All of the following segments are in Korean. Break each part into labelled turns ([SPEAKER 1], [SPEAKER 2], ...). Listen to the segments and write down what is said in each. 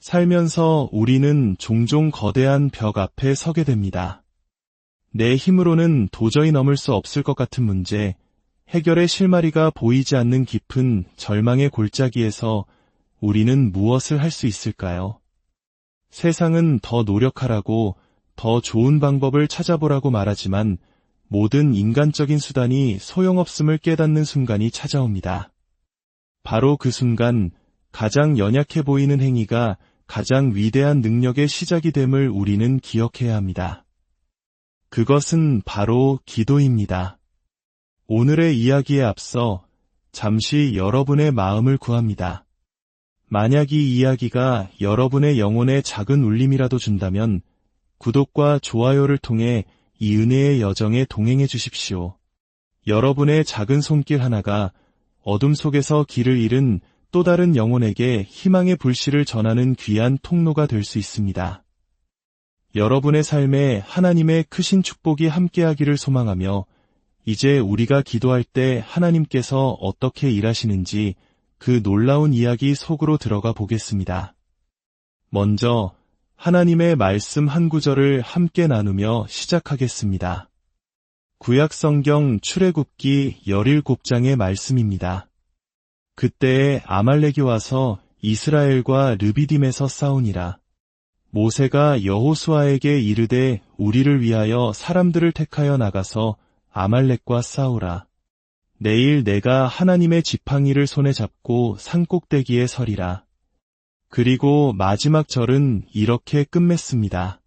[SPEAKER 1] 살면서 우리는 종종 거대한 벽 앞에 서게 됩니다. 내 힘으로는 도저히 넘을 수 없을 것 같은 문제, 해결의 실마리가 보이지 않는 깊은 절망의 골짜기에서 우리는 무엇을 할 수 있을까요? 세상은 더 노력하라고, 더 좋은 방법을 찾아보라고 말하지만 모든 인간적인 수단이 소용없음을 깨닫는 순간이 찾아옵니다. 바로 그 순간 가장 연약해 보이는 행위가 가장 위대한 능력의 시작이 됨을 우리는 기억해야 합니다. 그것은 바로 기도입니다. 오늘의 이야기에 앞서 잠시 여러분의 마음을 구합니다. 만약 이 이야기가 여러분의 영혼에 작은 울림이라도 준다면 구독과 좋아요를 통해 이 은혜의 여정에 동행해 주십시오. 여러분의 작은 손길 하나가 어둠 속에서 길을 잃은 또 다른 영혼에게 희망의 불씨를 전하는 귀한 통로가 될 수 있습니다. 여러분의 삶에 하나님의 크신 축복이 함께하기를 소망하며 이제 우리가 기도할 때 하나님께서 어떻게 일하시는지 그 놀라운 이야기 속으로 들어가 보겠습니다. 먼저 하나님의 말씀 한 구절을 함께 나누며 시작하겠습니다. 구약성경 출애굽기 17장의 말씀입니다. 그때에 아말렉이 와서 이스라엘과 르비딤에서 싸우니라. 모세가 여호수아에게 이르되 우리를 위하여 사람들을 택하여 나가서 아말렉과 싸우라. 내일 내가 하나님의 지팡이를 손에 잡고 산꼭대기에 서리라. 그리고 마지막 절은 이렇게 끝맺습니다.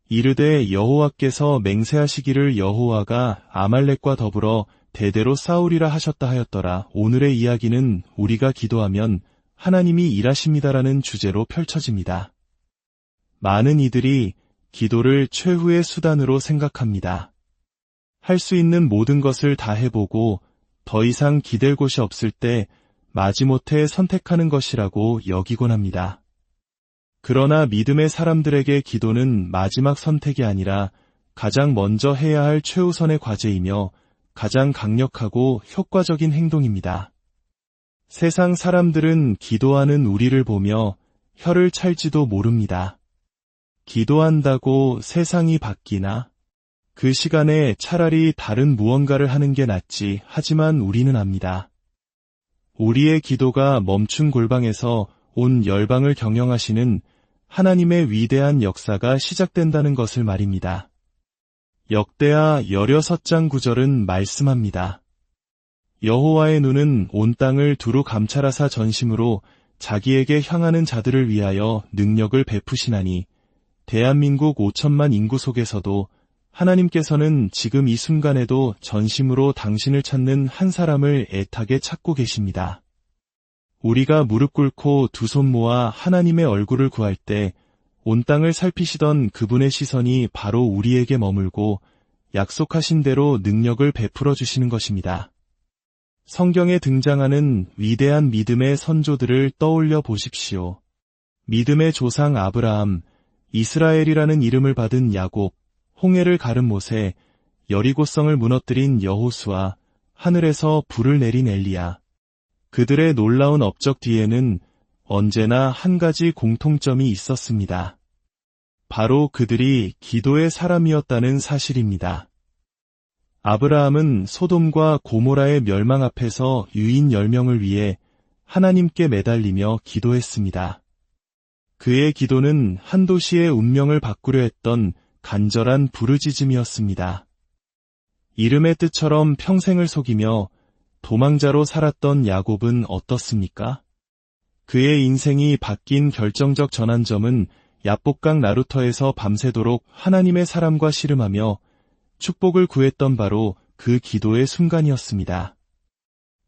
[SPEAKER 1] 이르되 여호와께서 맹세하시기를 여호와가 아말렉과 더불어 대대로 싸우리라 하셨다 하였더라. 오늘의 이야기는 우리가 기도하면 하나님이 일하십니다라는 주제로 펼쳐집니다. 많은 이들이 기도를 최후의 수단으로 생각합니다. 할 수 있는 모든 것을 다 해보고 더 이상 기댈 곳이 없을 때 마지못해 선택하는 것이라고 여기곤 합니다. 그러나 믿음의 사람들에게 기도는 마지막 선택이 아니라 가장 먼저 해야 할 최우선의 과제이며 가장 강력하고 효과적인 행동입니다. 세상 사람들은 기도하는 우리를 보며 혀를 찰지도 모릅니다. 기도한다고 세상이 바뀌나? 그 시간에 차라리 다른 무언가를 하는 게 낫지. 하지만 우리는 압니다. 우리의 기도가 멈춘 골방에서 온 열방을 경영하시는 하나님의 위대한 역사가 시작된다는 것을 말입니다. 역대하 16장 9절은 말씀합니다. 여호와의 눈은 온 땅을 두루 감찰하사 전심으로 자기에게 향하는 자들을 위하여 능력을 베푸시나니 대한민국 5천만 인구 속에서도 하나님께서는 지금 이 순간에도 전심으로 당신을 찾는 한 사람을 애타게 찾고 계십니다. 우리가 무릎 꿇고 두 손 모아 하나님의 얼굴을 구할 때 온 땅을 살피시던 그분의 시선이 바로 우리에게 머물고 약속하신 대로 능력을 베풀어 주시는 것입니다. 성경에 등장하는 위대한 믿음의 선조들을 떠올려 보십시오. 믿음의 조상 아브라함, 이스라엘이라는 이름을 받은 야곱, 홍해를 가른 모세, 여리고성을 무너뜨린 여호수아, 하늘에서 불을 내린 엘리야. 그들의 놀라운 업적 뒤에는 언제나 한 가지 공통점이 있었습니다. 바로 그들이 기도의 사람이었다는 사실입니다. 아브라함은 소돔과 고모라의 멸망 앞에서 유인 10명을 위해 하나님께 매달리며 기도했습니다. 그의 기도는 한 도시의 운명을 바꾸려 했던 간절한 부르짖음이었습니다. 이름의 뜻처럼 평생을 속이며 도망자로 살았던 야곱은 어떻습니까? 그의 인생이 바뀐 결정적 전환점은 야복강 나루터에서 밤새도록 하나님의 사람과 씨름하며 축복을 구했던 바로 그 기도의 순간이었습니다.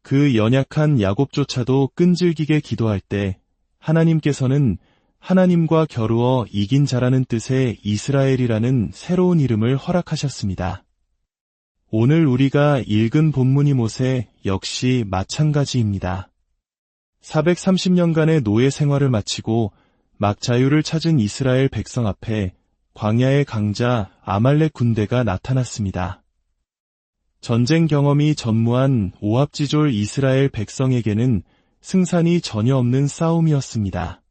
[SPEAKER 1] 그 연약한 야곱조차도 끈질기게 기도할 때 하나님께서는 하나님과 겨루어 이긴 자라는 뜻의 이스라엘이라는 새로운 이름을 허락하셨습니다. 오늘 우리가 읽은 본문이 모세 역시 마찬가지입니다. 430년간의 노예 생활을 마치고 막 자유를 찾은 이스라엘 백성 앞에 광야의 강자 아말렉 군대가 나타났습니다. 전쟁 경험이 전무한 오합지졸 이스라엘 백성에게는 승산이 전혀 없는 싸움이었습니다.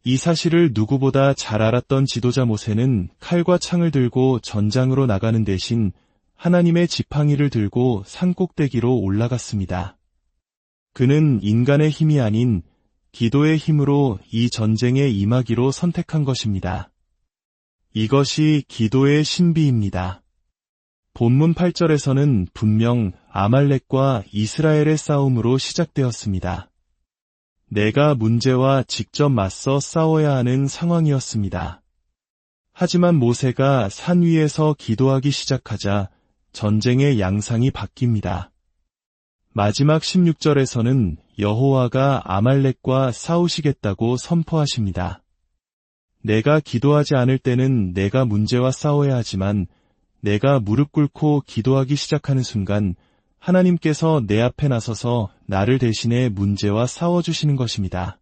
[SPEAKER 1] 이 사실을 누구보다 잘 알았던 지도자 모세는 칼과 창을 들고 전장으로 나가는 대신 하나님의 지팡이를 들고 산꼭대기로 올라갔습니다. 그는 인간의 힘이 아닌 기도의 힘으로 이 전쟁에 임하기로 선택한 것입니다. 이것이 기도의 신비입니다. 본문 8절에서는 분명 아말렉과 이스라엘의 싸움으로 시작되었습니다. 내가 문제와 직접 맞서 싸워야 하는 상황이었습니다. 하지만 모세가 산 위에서 기도하기 시작하자 전쟁의 양상이 바뀝니다. 마지막 16절에서는 여호와가 아말렉과 싸우시겠다고 선포하십니다. 내가 기도하지 않을 때는 내가 문제와 싸워야 하지만 내가 무릎 꿇고 기도하기 시작하는 순간 하나님께서 내 앞에 나서서 나를 대신해 문제와 싸워주시는 것입니다.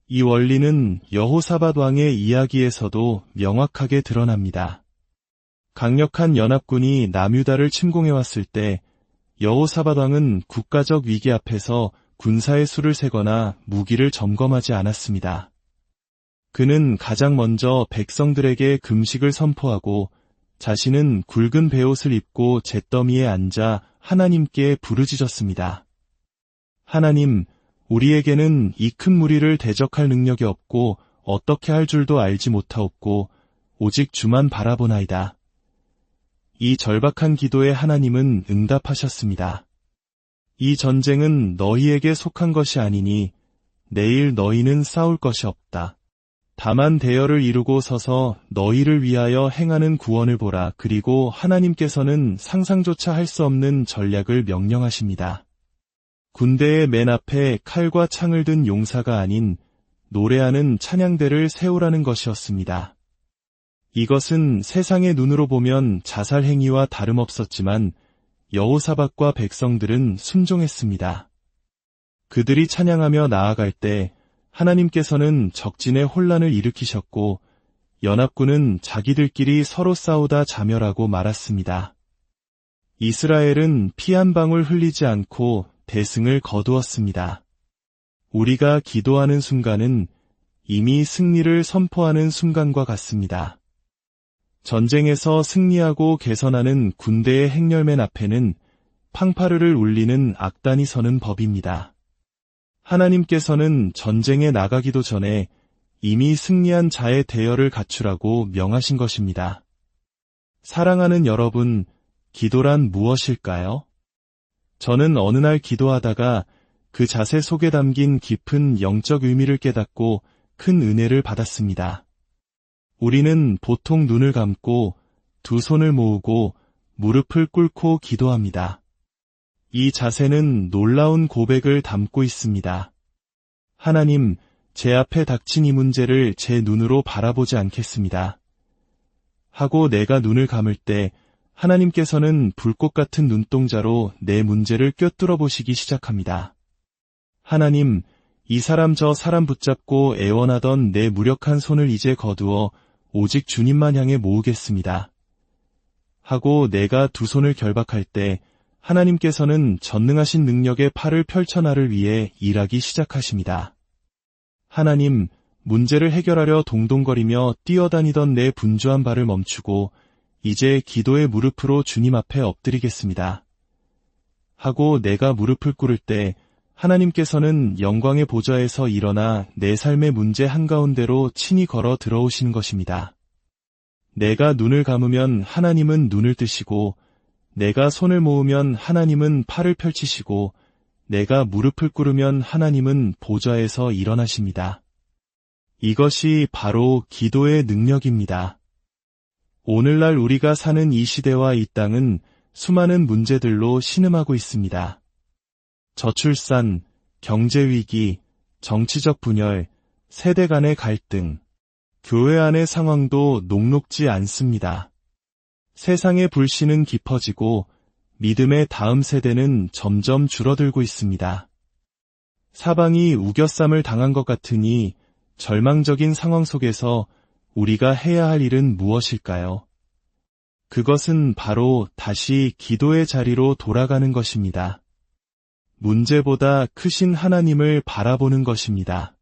[SPEAKER 1] 이 원리는 여호사밧 왕의 이야기에서도 명확하게 드러납니다. 강력한 연합군이 남유다를 침공해왔을 때 여호사밧 왕은 국가적 위기 앞에서 군사의 수를 세거나 무기를 점검하지 않았습니다. 그는 가장 먼저 백성들에게 금식을 선포하고 자신은 굵은 베옷을 입고 잿더미에 앉아 하나님께 부르짖었습니다. 하나님, 우리에게는 이 큰 무리를 대적할 능력이 없고 어떻게 할 줄도 알지 못하옵고 오직 주만 바라보나이다. 이 절박한 기도에 하나님은 응답하셨습니다. 이 전쟁은 너희에게 속한 것이 아니니 내일 너희는 싸울 것이 없다. 다만 대열을 이루고 서서 너희를 위하여 행하는 구원을 보라. 그리고 하나님께서는 상상조차 할 수 없는 전략을 명령하십니다. 군대의 맨 앞에 칼과 창을 든 용사가 아닌 노래하는 찬양대를 세우라는 것이었습니다. 이것은 세상의 눈으로 보면 자살 행위와 다름없었지만 여호사밧과 백성들은 순종했습니다. 그들이 찬양하며 나아갈 때 하나님께서는 적진의 혼란을 일으키셨고 연합군은 자기들끼리 서로 싸우다 자멸하고 말았습니다. 이스라엘은 피 한 방울 흘리지 않고 대승을 거두었습니다. 우리가 기도하는 순간은 이미 승리를 선포하는 순간과 같습니다. 전쟁에서 승리하고 개선하는 군대의 행렬맨 앞에는 팡파르를 울리는 악단이 서는 법입니다. 하나님께서는 전쟁에 나가기도 전에 이미 승리한 자의 대열을 갖추라고 명하신 것입니다. 사랑하는 여러분, 기도란 무엇일까요? 저는 어느 날 기도하다가 그 자세 속에 담긴 깊은 영적 의미를 깨닫고 큰 은혜를 받았습니다. 우리는 보통 눈을 감고 두 손을 모으고 무릎을 꿇고 기도합니다. 이 자세는 놀라운 고백을 담고 있습니다. 하나님, 제 앞에 닥친 이 문제를 제 눈으로 바라보지 않겠습니다. 하고 내가 눈을 감을 때 하나님께서는 불꽃 같은 눈동자로 내 문제를 꿰뚫어 보시기 시작합니다. 하나님, 이 사람 저 사람 붙잡고 애원하던 내 무력한 손을 이제 거두어 오직 주님만 향해 모으겠습니다. 하고 내가 두 손을 결박할 때 하나님께서는 전능하신 능력의 팔을 펼쳐 나를 위해 일하기 시작하십니다. 하나님, 문제를 해결하려 동동거리며 뛰어다니던 내 분주한 발을 멈추고 이제 기도의 무릎으로 주님 앞에 엎드리겠습니다. 하고 내가 무릎을 꿇을 때 하나님께서는 영광의 보좌에서 일어나 내 삶의 문제 한가운데로 친히 걸어 들어오시는 것입니다. 내가 눈을 감으면 하나님은 눈을 뜨시고 내가 손을 모으면 하나님은 팔을 펼치시고 내가 무릎을 꿇으면 하나님은 보좌에서 일어나십니다. 이것이 바로 기도의 능력입니다. 오늘날 우리가 사는 이 시대와 이 땅은 수많은 문제들로 신음하고 있습니다. 저출산, 경제위기, 정치적 분열, 세대 간의 갈등, 교회 안의 상황도 녹록지 않습니다. 세상의 불신은 깊어지고 믿음의 다음 세대는 점점 줄어들고 있습니다. 사방이 우겨쌈을 당한 것 같으니 절망적인 상황 속에서 우리가 해야 할 일은 무엇일까요? 그것은 바로 다시 기도의 자리로 돌아가는 것입니다. 문제보다 크신 하나님을 바라보는 것입니다.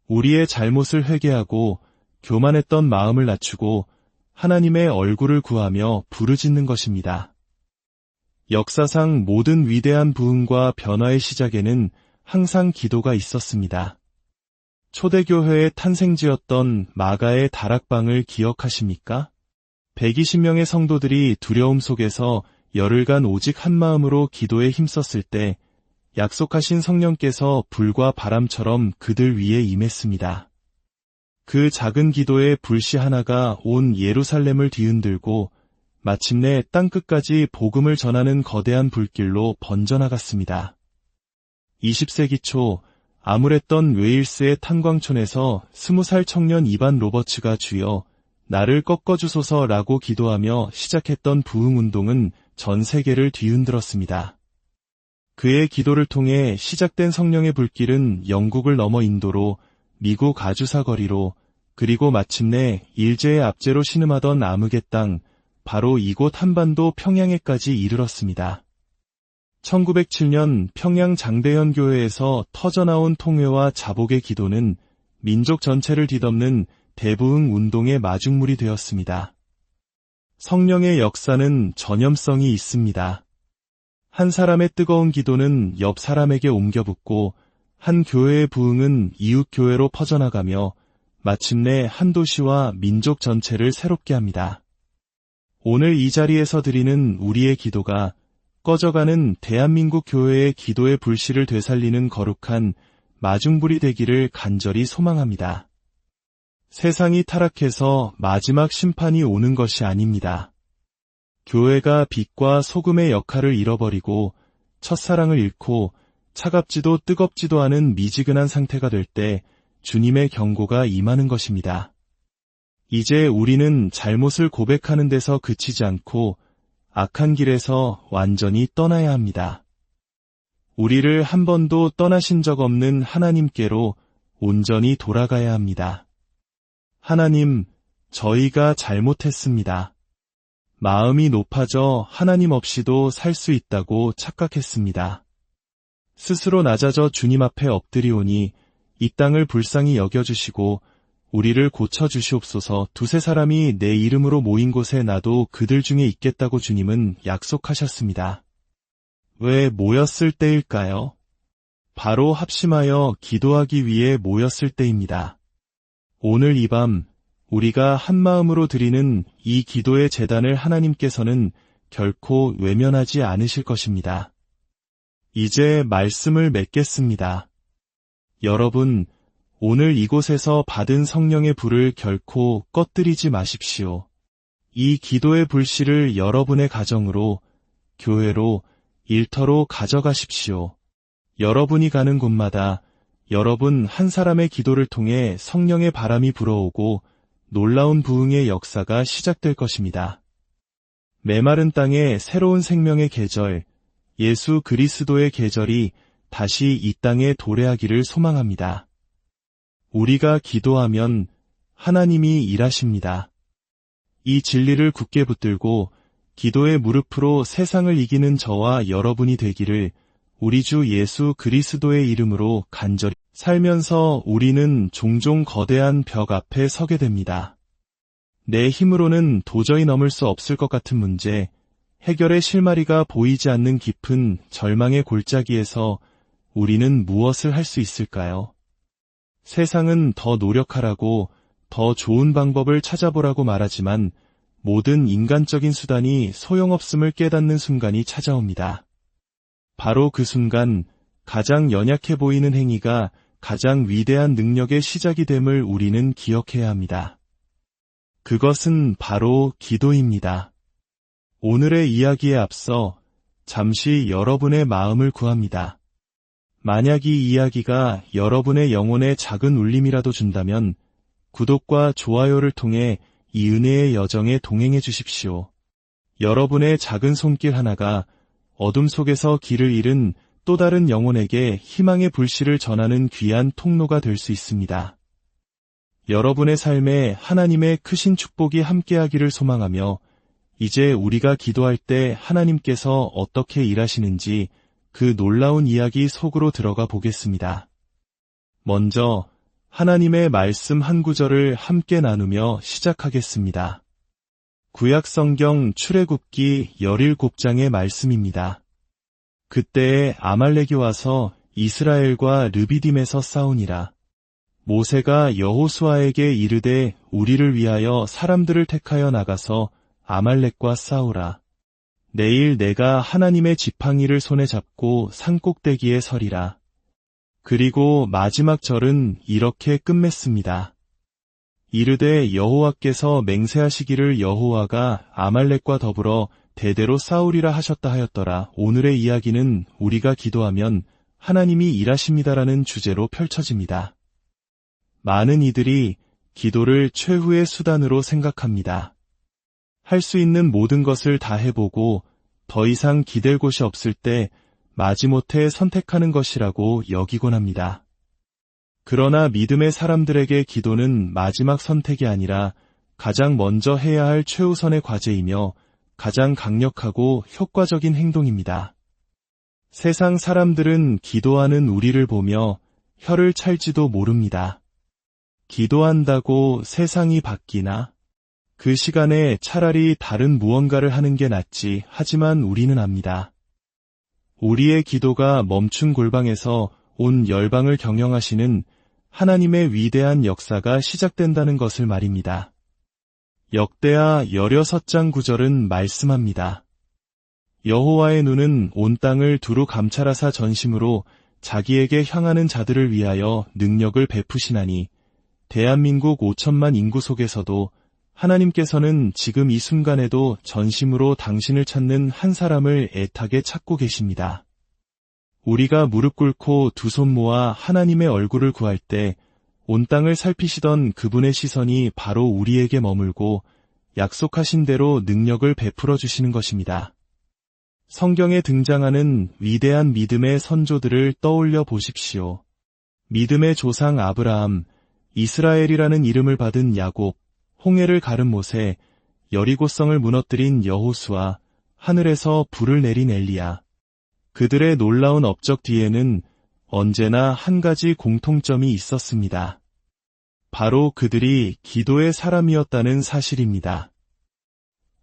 [SPEAKER 1] 우리의 잘못을 회개하고 교만했던 마음을 낮추고 하나님의 얼굴을 구하며 부르짖는 것입니다. 역사상 모든 위대한 부흥과 변화의 시작에는 항상 기도가 있었습니다. 초대교회의 탄생지였던 마가의 다락방을 기억하십니까? 120명의 성도들이 두려움 속에서 열흘간 오직 한 마음으로 기도에 힘썼을 때 약속하신 성령께서 불과 바람처럼 그들 위에 임했습니다. 그 작은 기도의 불씨 하나가 온 예루살렘을 뒤흔들고 마침내 땅끝까지 복음을 전하는 거대한 불길로 번져나갔습니다. 20세기 초 암울했던 웨일스의 탄광촌에서 20살 청년 이반 로버츠가 주여 나를 꺾어주소서라고 기도하며 시작했던 부흥운동은 전 세계를 뒤흔들었습니다. 그의 기도를 통해 시작된 성령의 불길은 영국을 넘어 인도로, 미국 아주사 거리로, 그리고 마침내 일제의 압제로 신음하던 암흑의 땅, 바로 이곳 한반도 평양에까지 이르렀습니다. 1907년 평양 장대현 교회에서 터져나온 통회와 자복의 기도는 민족 전체를 뒤덮는 대부흥 운동의 마중물이 되었습니다. 성령의 역사는 전염성이 있습니다. 한 사람의 뜨거운 기도는 옆 사람에게 옮겨붙고 한 교회의 부흥은 이웃 교회로 퍼져나가며 마침내 한 도시와 민족 전체를 새롭게 합니다. 오늘 이 자리에서 드리는 우리의 기도가 꺼져가는 대한민국 교회의 기도의 불씨를 되살리는 거룩한 마중불이 되기를 간절히 소망합니다. 세상이 타락해서 마지막 심판이 오는 것이 아닙니다. 교회가 빛과 소금의 역할을 잃어버리고 첫사랑을 잃고 차갑지도 뜨겁지도 않은 미지근한 상태가 될 때 주님의 경고가 임하는 것입니다. 이제 우리는 잘못을 고백하는 데서 그치지 않고 악한 길에서 완전히 떠나야 합니다. 우리를 한 번도 떠나신 적 없는 하나님께로 온전히 돌아가야 합니다. 하나님, 저희가 잘못했습니다. 마음이 높아져 하나님 없이도 살 수 있다고 착각했습니다. 스스로 낮아져 주님 앞에 엎드리오니 이 땅을 불쌍히 여겨주시고 우리를 고쳐주시옵소서. 두세 사람이 내 이름으로 모인 곳에 나도 그들 중에 있겠다고 주님은 약속하셨습니다. 왜 모였을 때일까요? 바로 합심하여 기도하기 위해 모였을 때입니다. 오늘 이 밤 우리가 한마음으로 드리는 이 기도의 제단을 하나님께서는 결코 외면하지 않으실 것입니다. 이제 말씀을 맺겠습니다. 여러분, 오늘 이곳에서 받은 성령의 불을 결코 꺼뜨리지 마십시오. 이 기도의 불씨를 여러분의 가정으로, 교회로, 일터로 가져가십시오. 여러분이 가는 곳마다 여러분 한 사람의 기도를 통해 성령의 바람이 불어오고 놀라운 부흥의 역사가 시작될 것입니다. 메마른 땅에 새로운 생명의 계절, 예수 그리스도의 계절이 다시 이 땅에 도래하기를 소망합니다. 우리가 기도하면 하나님이 일하십니다. 이 진리를 굳게 붙들고 기도의 무릎으로 세상을 이기는 저와 여러분이 되기를 우리 주 예수 그리스도의 이름으로 간절히 살면서 우리는 종종 거대한 벽 앞에 서게 됩니다. 내 힘으로는 도저히 넘을 수 없을 것 같은 문제, 해결의 실마리가 보이지 않는 깊은 절망의 골짜기에서 우리는 무엇을 할 수 있을까요? 세상은 더 노력하라고, 더 좋은 방법을 찾아보라고 말하지만 모든 인간적인 수단이 소용없음을 깨닫는 순간이 찾아옵니다. 바로 그 순간 가장 연약해 보이는 행위가 가장 위대한 능력의 시작이 됨을 우리는 기억해야 합니다. 그것은 바로 기도입니다. 오늘의 이야기에 앞서 잠시 여러분의 마음을 구합니다. 만약 이 이야기가 여러분의 영혼에 작은 울림이라도 준다면 구독과 좋아요를 통해 이 은혜의 여정에 동행해 주십시오. 여러분의 작은 손길 하나가 어둠 속에서 길을 잃은 또 다른 영혼에게 희망의 불씨를 전하는 귀한 통로가 될 수 있습니다. 여러분의 삶에 하나님의 크신 축복이 함께하기를 소망하며 이제 우리가 기도할 때 하나님께서 어떻게 일하시는지 그 놀라운 이야기 속으로 들어가 보겠습니다. 먼저 하나님의 말씀 한 구절을 함께 나누며 시작하겠습니다. 구약성경 출애굽기 17장의 말씀입니다. 그때에 아말렉이 와서 이스라엘과 르비딤에서 싸우니라. 모세가 여호수아에게 이르되 우리를 위하여 사람들을 택하여 나가서 아말렉과 싸우라. 내일 내가 하나님의 지팡이를 손에 잡고 산꼭대기에 서리라. 그리고 마지막 절은 이렇게 끝맺습니다. 이르되 여호와께서 맹세하시기를 여호와가 아말렉과 더불어 대대로 싸우리라 하셨다 하였더라. 오늘의 이야기는 우리가 기도하면 하나님이 일하십니다라는 주제로 펼쳐집니다. 많은 이들이 기도를 최후의 수단으로 생각합니다. 할 수 있는 모든 것을 다 해보고 더 이상 기댈 곳이 없을 때 마지못해 선택하는 것이라고 여기곤 합니다. 그러나 믿음의 사람들에게 기도는 마지막 선택이 아니라 가장 먼저 해야 할 최우선의 과제이며 가장 강력하고 효과적인 행동입니다. 세상 사람들은 기도하는 우리를 보며 혀를 찰지도 모릅니다. 기도한다고 세상이 바뀌나? 그 시간에 차라리 다른 무언가를 하는 게 낫지. 하지만 우리는 압니다. 우리의 기도가 멈춘 골방에서 온 열방을 경영하시는 하나님의 위대한 역사가 시작된다는 것을 말입니다. 역대하 16장 9절은 말씀합니다. 여호와의 눈은 온 땅을 두루 감찰하사 전심으로 자기에게 향하는 자들을 위하여 능력을 베푸시나니 대한민국 5천만 인구 속에서도 하나님께서는 지금 이 순간에도 전심으로 당신을 찾는 한 사람을 애타게 찾고 계십니다. 우리가 무릎 꿇고 두 손 모아 하나님의 얼굴을 구할 때 온 땅을 살피시던 그분의 시선이 바로 우리에게 머물고 약속하신 대로 능력을 베풀어 주시는 것입니다. 성경에 등장하는 위대한 믿음의 선조들을 떠올려 보십시오. 믿음의 조상 아브라함, 이스라엘이라는 이름을 받은 야곱, 홍해를 가른 모세, 여리고성을 무너뜨린 여호수아, 하늘에서 불을 내린 엘리야. 그들의 놀라운 업적 뒤에는 언제나 한 가지 공통점이 있었습니다. 바로 그들이 기도의 사람이었다는 사실입니다.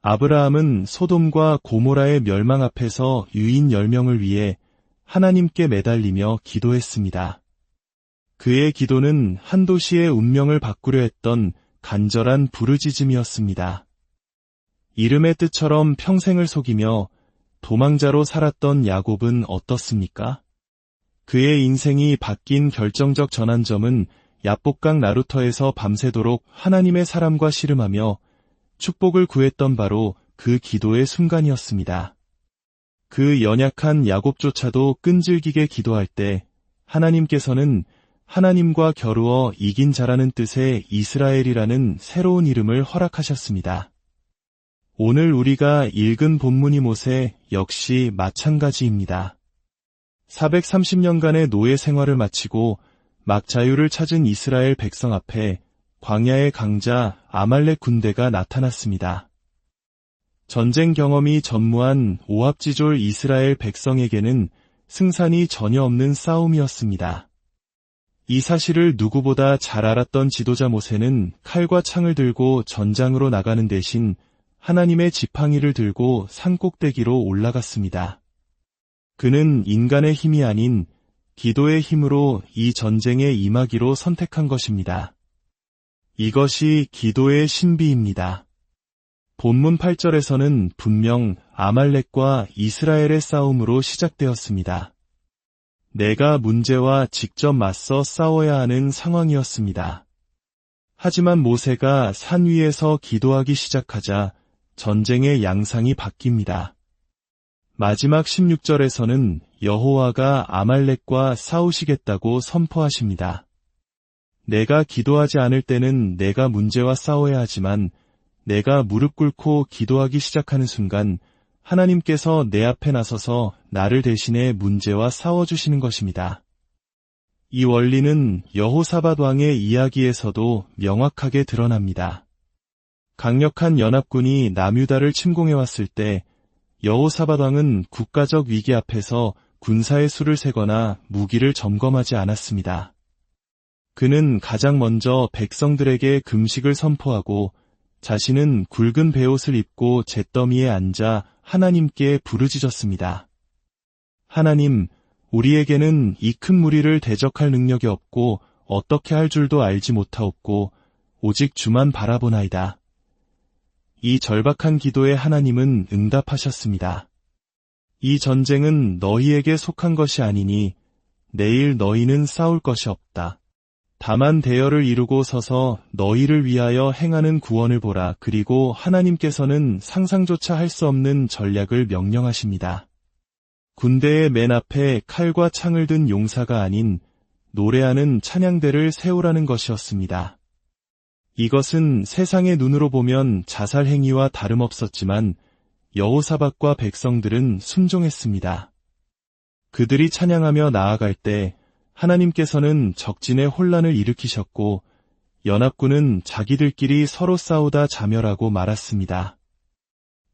[SPEAKER 1] 아브라함은 소돔과 고모라의 멸망 앞에서 유인 10명을 위해 하나님께 매달리며 기도했습니다. 그의 기도는 한 도시의 운명을 바꾸려 했던 간절한 부르짖음이었습니다. 이름의 뜻처럼 평생을 속이며 도망자로 살았던 야곱은 어떻습니까? 그의 인생이 바뀐 결정적 전환점은 야복강 나루터에서 밤새도록 하나님의 사람과 씨름하며 축복을 구했던 바로 그 기도의 순간이었습니다. 그 연약한 야곱조차도 끈질기게 기도할 때 하나님께서는 하나님과 겨루어 이긴 자라는 뜻의 이스라엘이라는 새로운 이름을 허락하셨습니다. 오늘 우리가 읽은 본문이 모세 역시 마찬가지입니다. 430년간의 노예 생활을 마치고 막 자유를 찾은 이스라엘 백성 앞에 광야의 강자 아말렉 군대가 나타났습니다. 전쟁 경험이 전무한 오합지졸 이스라엘 백성에게는 승산이 전혀 없는 싸움이었습니다. 이 사실을 누구보다 잘 알았던 지도자 모세는 칼과 창을 들고 전장으로 나가는 대신 하나님의 지팡이를 들고 산꼭대기로 올라갔습니다. 그는 인간의 힘이 아닌 기도의 힘으로 이 전쟁에 임하기로 선택한 것입니다. 이것이 기도의 신비입니다. 본문 8절에서는 분명 아말렉과 이스라엘의 싸움으로 시작되었습니다. 내가 문제와 직접 맞서 싸워야 하는 상황이었습니다. 하지만 모세가 산 위에서 기도하기 시작하자 전쟁의 양상이 바뀝니다. 마지막 16절에서는 여호와가 아말렉과 싸우시겠다고 선포하십니다. 내가 기도하지 않을 때는 내가 문제와 싸워야 하지만 내가 무릎 꿇고 기도하기 시작하는 순간 하나님께서 내 앞에 나서서 나를 대신해 문제와 싸워주시는 것입니다. 이 원리는 여호사밧 왕의 이야기에서도 명확하게 드러납니다. 강력한 연합군이 남유다를 침공해왔을 때 여호사밧 왕은 국가적 위기 앞에서 군사의 수를 세거나 무기를 점검하지 않았습니다. 그는 가장 먼저 백성들에게 금식을 선포하고 자신은 굵은 베옷을 입고 잿더미에 앉아 하나님께 부르짖었습니다. 하나님, 우리에게는 이 큰 무리를 대적할 능력이 없고 어떻게 할 줄도 알지 못하옵고 오직 주만 바라보나이다. 이 절박한 기도에 하나님은 응답하셨습니다. 이 전쟁은 너희에게 속한 것이 아니니 내일 너희는 싸울 것이 없다. 다만 대열을 이루고 서서 너희를 위하여 행하는 구원을 보라. 그리고 하나님께서는 상상조차 할 수 없는 전략을 명령하십니다. 군대의 맨 앞에 칼과 창을 든 용사가 아닌 노래하는 찬양대를 세우라는 것이었습니다. 이것은 세상의 눈으로 보면 자살 행위와 다름없었지만 여호사밧과 백성들은 순종했습니다. 그들이 찬양하며 나아갈 때 하나님께서는 적진의 혼란을 일으키셨고 연합군은 자기들끼리 서로 싸우다 자멸하고 말았습니다.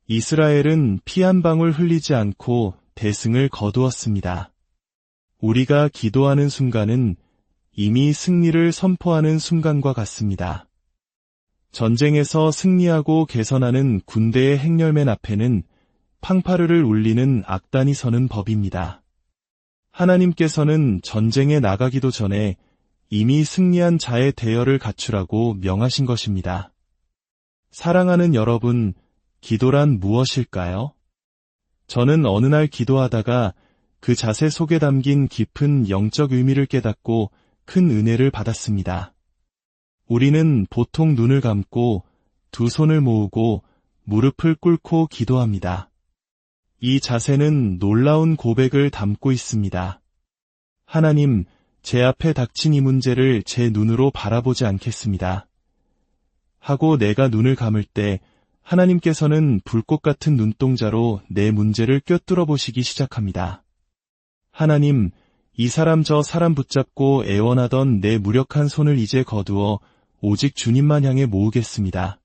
[SPEAKER 1] 이스라엘은 피 한 방울 흘리지 않고 대승을 거두었습니다. 우리가 기도하는 순간은 이미 승리를 선포하는 순간과 같습니다. 전쟁에서 승리하고 개선하는 군대의 행렬맨 앞에는 팡파르를 울리는 악단이 서는 법입니다. 하나님께서는 전쟁에 나가기도 전에 이미 승리한 자의 대열을 갖추라고 명하신 것입니다. 사랑하는 여러분, 기도란 무엇일까요? 저는 어느 날 기도하다가 그 자세 속에 담긴 깊은 영적 의미를 깨닫고 큰 은혜를 받았습니다. 우리는 보통 눈을 감고 두 손을 모으고 무릎을 꿇고 기도합니다. 이 자세는 놀라운 고백을 담고 있습니다. 하나님, 제 앞에 닥친 이 문제를 제 눈으로 바라보지 않겠습니다. 하고 내가 눈을 감을 때 하나님께서는 불꽃 같은 눈동자로 내 문제를 꿰뚫어 보시기 시작합니다. 하나님, 이 사람 저 사람 붙잡고 애원하던 내 무력한 손을 이제 거두어 오직 주님만 향해 모으겠습니다.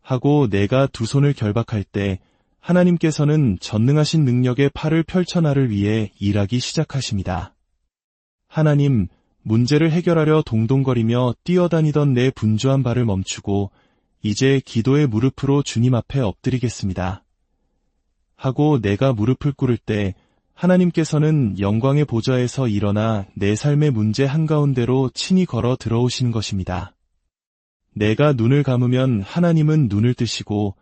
[SPEAKER 1] 하고 내가 두 손을 결박할 때 하나님께서는 전능하신 능력의 팔을 펼쳐 나를 위해 일하기 시작하십니다. 하나님, 문제를 해결하려 동동거리며 뛰어다니던 내 분주한 발을 멈추고 이제 기도의 무릎으로 주님 앞에 엎드리겠습니다. 하고 내가 무릎을 꿇을 때 하나님께서는 영광의 보좌에서 일어나 내 삶의 문제 한가운데로 친히 걸어 들어오시는 것입니다. 내가 눈을 감으면 하나님은 눈을 뜨시고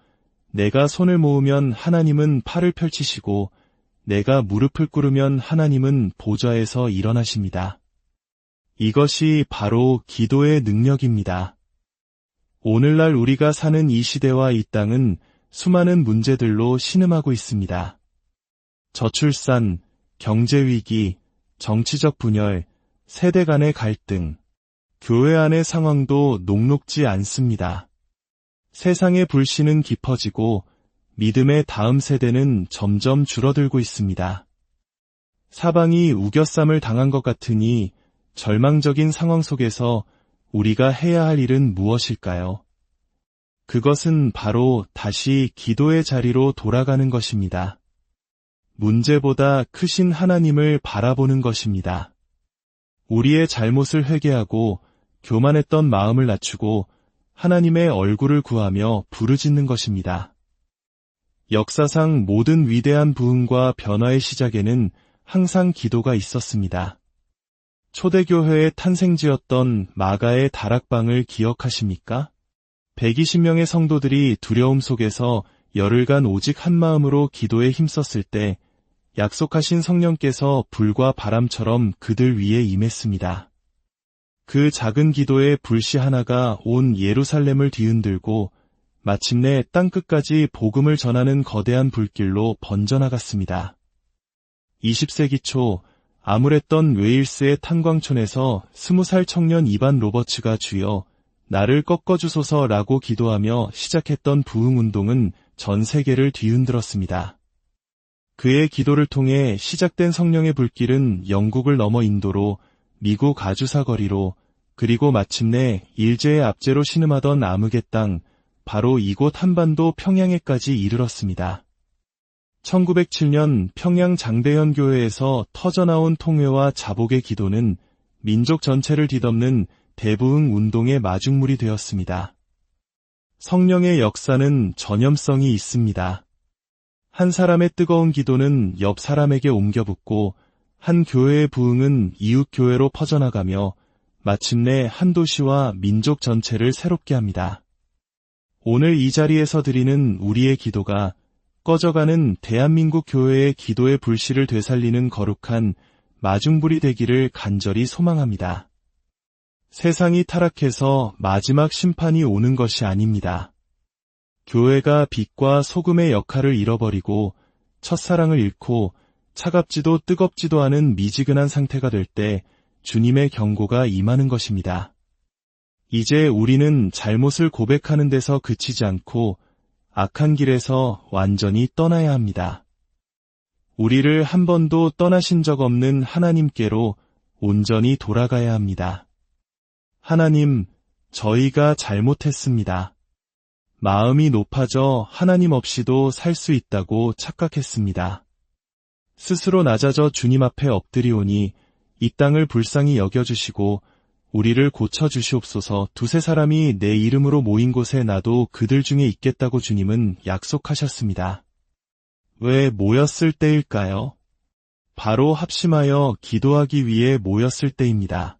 [SPEAKER 1] 내가 손을 모으면 하나님은 팔을 펼치시고 내가 무릎을 꿇으면 하나님은 보좌에서 일어나십니다. 이것이 바로 기도의 능력입니다. 오늘날 우리가 사는 이 시대와 이 땅은 수많은 문제들로 신음하고 있습니다. 저출산, 경제위기, 정치적 분열, 세대 간의 갈등, 교회 안의 상황도 녹록지 않습니다. 세상의 불신은 깊어지고 믿음의 다음 세대는 점점 줄어들고 있습니다. 사방이 우겨쌈을 당한 것 같으니 절망적인 상황 속에서 우리가 해야 할 일은 무엇일까요? 그것은 바로 다시 기도의 자리로 돌아가는 것입니다. 문제보다 크신 하나님을 바라보는 것입니다. 우리의 잘못을 회개하고 교만했던 마음을 낮추고 하나님의 얼굴을 구하며 부르짖는 것입니다. 역사상 모든 위대한 부흥과 변화의 시작에는 항상 기도가 있었습니다. 초대교회의 탄생지였던 마가의 다락방을 기억하십니까? 120명의 성도들이 두려움 속에서 열흘간 오직 한 마음으로 기도에 힘썼을 때 약속하신 성령께서 불과 바람처럼 그들 위에 임했습니다. 그 작은 기도의 불씨 하나가 온 예루살렘을 뒤흔들고 마침내 땅끝까지 복음을 전하는 거대한 불길로 번져나갔습니다. 20세기 초 암울했던 웨일스의 탄광촌에서 20살 청년 이반 로버츠가 주여 나를 꺾어주소서라고 기도하며 시작했던 부흥운동은 전 세계를 뒤흔들었습니다. 그의 기도를 통해 시작된 성령의 불길은 영국을 넘어 인도로, 미국 아주사 거리로, 그리고 마침내 일제의 압제로 신음하던 암흑의 땅, 바로 이곳 한반도 평양에까지 이르렀습니다. 1907년 평양 장대현 교회에서 터져나온 통회와 자복의 기도는 민족 전체를 뒤덮는 대부흥 운동의 마중물이 되었습니다. 성령의 역사는 전염성이 있습니다. 한 사람의 뜨거운 기도는 옆 사람에게 옮겨붙고 한 교회의 부흥은 이웃 교회로 퍼져나가며 마침내 한 도시와 민족 전체를 새롭게 합니다. 오늘 이 자리에서 드리는 우리의 기도가 꺼져가는 대한민국 교회의 기도의 불씨를 되살리는 거룩한 마중불이 되기를 간절히 소망합니다. 세상이 타락해서 마지막 심판이 오는 것이 아닙니다. 교회가 빛과 소금의 역할을 잃어버리고 첫사랑을 잃고 차갑지도 뜨겁지도 않은 미지근한 상태가 될 때 주님의 경고가 임하는 것입니다. 이제 우리는 잘못을 고백하는 데서 그치지 않고 악한 길에서 완전히 떠나야 합니다. 우리를 한 번도 떠나신 적 없는 하나님께로 온전히 돌아가야 합니다. 하나님, 저희가 잘못했습니다. 마음이 높아져 하나님 없이도 살 수 있다고 착각했습니다. 스스로 낮아져 주님 앞에 엎드리오니 이 땅을 불쌍히 여겨주시고 우리를 고쳐주시옵소서. 두세 사람이 내 이름으로 모인 곳에 나도 그들 중에 있겠다고 주님은 약속하셨습니다. 왜 모였을 때일까요? 바로 합심하여 기도하기 위해 모였을 때입니다.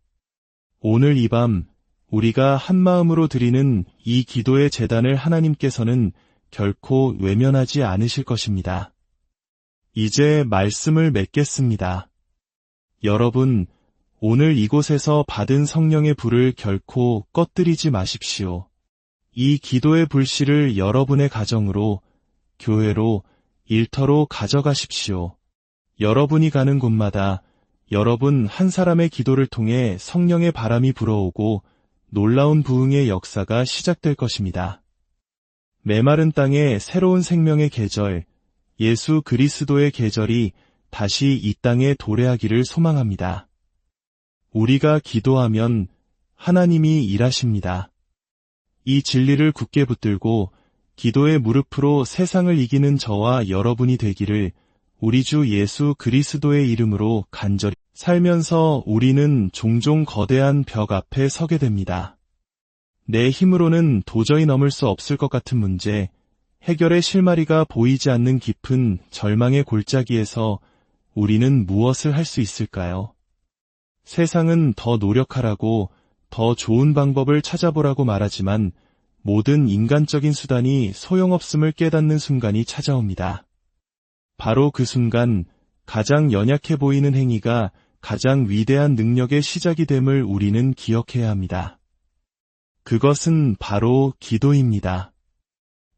[SPEAKER 1] 오늘 이 밤 우리가 한마음으로 드리는 이 기도의 제단을 하나님께서는 결코 외면하지 않으실 것입니다. 이제 말씀을 맺겠습니다. 여러분, 오늘 이곳에서 받은 성령의 불을 결코 꺼뜨리지 마십시오. 이 기도의 불씨를 여러분의 가정으로, 교회로, 일터로 가져가십시오. 여러분이 가는 곳마다 여러분 한 사람의 기도를 통해 성령의 바람이 불어오고 놀라운 부흥의 역사가 시작될 것입니다. 메마른 땅에 새로운 생명의 계절, 예수 그리스도의 계절이 다시 이 땅에 도래하기를 소망합니다. 우리가 기도하면 하나님이 일하십니다. 이 진리를 굳게 붙들고 기도의 무릎으로 세상을 이기는 저와 여러분이 되기를 우리 주 예수 그리스도의 이름으로 간절히 살면서 우리는 종종 거대한 벽 앞에 서게 됩니다. 내 힘으로는 도저히 넘을 수 없을 것 같은 문제, 해결의 실마리가 보이지 않는 깊은 절망의 골짜기에서 우리는 무엇을 할 수 있을까요? 세상은 더 노력하라고, 더 좋은 방법을 찾아보라고 말하지만 모든 인간적인 수단이 소용없음을 깨닫는 순간이 찾아옵니다. 바로 그 순간 가장 연약해 보이는 행위가 가장 위대한 능력의 시작이 됨을 우리는 기억해야 합니다. 그것은 바로 기도입니다.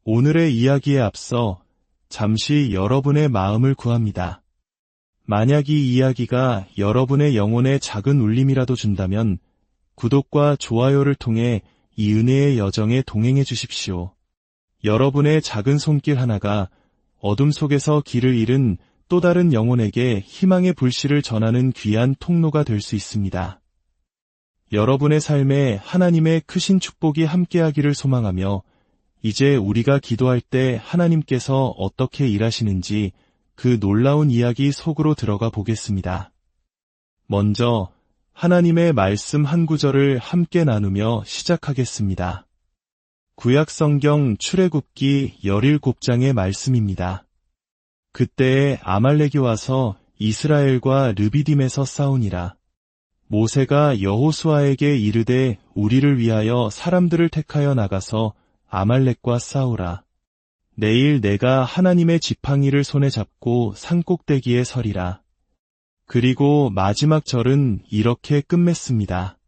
[SPEAKER 1] 오늘의 이야기에 앞서 잠시 여러분의 마음을 구합니다. 만약 이 이야기가 여러분의 영혼에 작은 울림이라도 준다면 구독과 좋아요를 통해 이 은혜의 여정에 동행해 주십시오. 여러분의 작은 손길 하나가 어둠 속에서 길을 잃은 또 다른 영혼에게 희망의 불씨를 전하는 귀한 통로가 될 수 있습니다. 여러분의 삶에 하나님의 크신 축복이 함께하기를 소망하며 이제 우리가 기도할 때 하나님께서 어떻게 일하시는지 그 놀라운 이야기 속으로 들어가 보겠습니다. 먼저 하나님의 말씀 한 구절을 함께 나누며 시작하겠습니다. 구약성경 출애굽기 17장의 말씀입니다. 그때에 아말렉이 와서 이스라엘과 르비딤에서 싸우니라. 모세가 여호수아에게 이르되 우리를 위하여 사람들을 택하여 나가서 아말렉과 싸우라. 내일 내가 하나님의 지팡이를 손에 잡고 산꼭대기에 서리라. 그리고 마지막 절은 이렇게 끝맺습니다.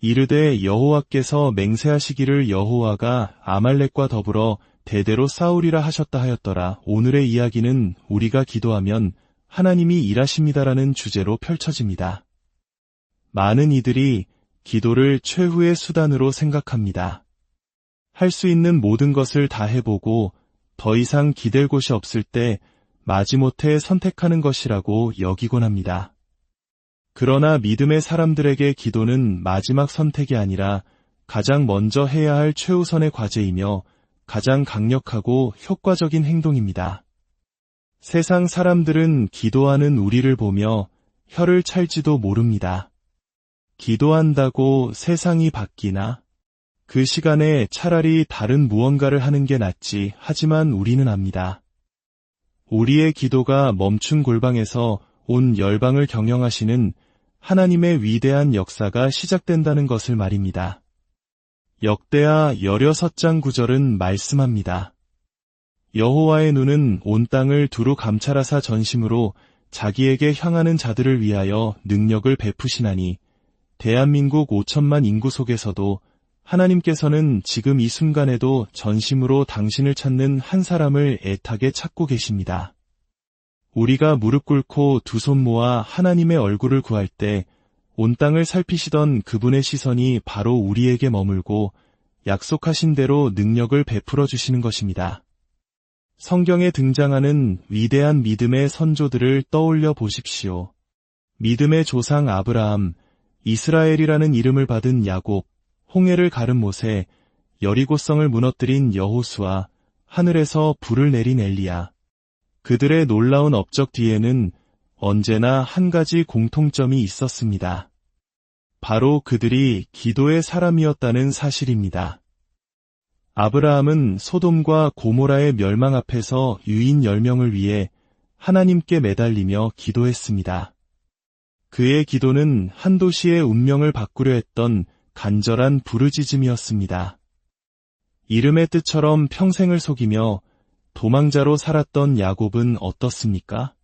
[SPEAKER 1] 이르되 여호와께서 맹세하시기를 여호와가 아말렉과 더불어 대대로 싸우리라 하셨다 하였더라. 오늘의 이야기는 우리가 기도하면 하나님이 일하십니다라는 주제로 펼쳐집니다. 많은 이들이 기도를 최후의 수단으로 생각합니다. 할 수 있는 모든 것을 다 해보고 더 이상 기댈 곳이 없을 때 마지못해 선택하는 것이라고 여기곤 합니다. 그러나 믿음의 사람들에게 기도는 마지막 선택이 아니라 가장 먼저 해야 할 최우선의 과제이며 가장 강력하고 효과적인 행동입니다. 세상 사람들은 기도하는 우리를 보며 혀를 찰지도 모릅니다. 기도한다고 세상이 바뀌나? 그 시간에 차라리 다른 무언가를 하는 게 낫지. 하지만 우리는 압니다. 우리의 기도가 멈춘 골방에서 온 열방을 경영하시는 하나님의 위대한 역사가 시작된다는 것을 말입니다. 역대하 16장 9절은 말씀합니다. 여호와의 눈은 온 땅을 두루 감찰하사 전심으로 자기에게 향하는 자들을 위하여 능력을 베푸시나니 대한민국 5천만 인구 속에서도 하나님께서는 지금 이 순간에도 전심으로 당신을 찾는 한 사람을 애타게 찾고 계십니다. 우리가 무릎 꿇고 두 손 모아 하나님의 얼굴을 구할 때 온 땅을 살피시던 그분의 시선이 바로 우리에게 머물고 약속하신 대로 능력을 베풀어 주시는 것입니다. 성경에 등장하는 위대한 믿음의 선조들을 떠올려 보십시오. 믿음의 조상 아브라함, 이스라엘이라는 이름을 받은 야곱, 홍해를 가른 모세, 여리고성을 무너뜨린 여호수아, 하늘에서 불을 내린 엘리야. 그들의 놀라운 업적 뒤에는 언제나 한 가지 공통점이 있었습니다. 바로 그들이 기도의 사람이었다는 사실입니다. 아브라함은 소돔과 고모라의 멸망 앞에서 유인 10명을 위해 하나님께 매달리며 기도했습니다. 그의 기도는 한 도시의 운명을 바꾸려 했던 간절한 부르짖음이었습니다. 이름의 뜻처럼 평생을 속이며 도망자로 살았던 야곱은 어떻습니까?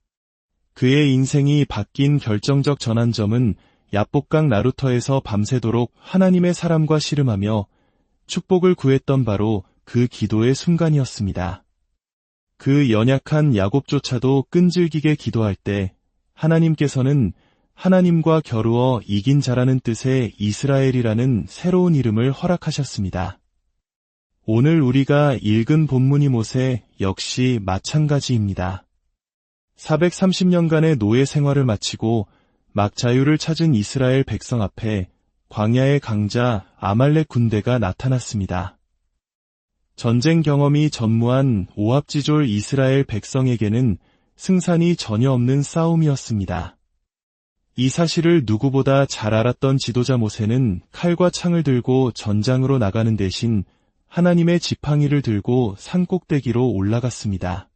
[SPEAKER 1] 그의 인생이 바뀐 결정적 전환점은 야복강 나루터에서 밤새도록 하나님의 사람과 씨름하며 축복을 구했던 바로 그 기도의 순간이었습니다. 그 연약한 야곱조차도 끈질기게 기도할 때 하나님께서는 하나님과 겨루어 이긴 자라는 뜻의 이스라엘이라는 새로운 이름을 허락하셨습니다. 오늘 우리가 읽은 본문이 모세 역시 마찬가지입니다. 430년간의 노예 생활을 마치고 막 자유를 찾은 이스라엘 백성 앞에 광야의 강자 아말렉 군대가 나타났습니다. 전쟁 경험이 전무한 오합지졸 이스라엘 백성에게는 승산이 전혀 없는 싸움이었습니다. 이 사실을 누구보다 잘 알았던 지도자 모세는 칼과 창을 들고 전장으로 나가는 대신 하나님의 지팡이를 들고 산꼭대기로 올라갔습니다.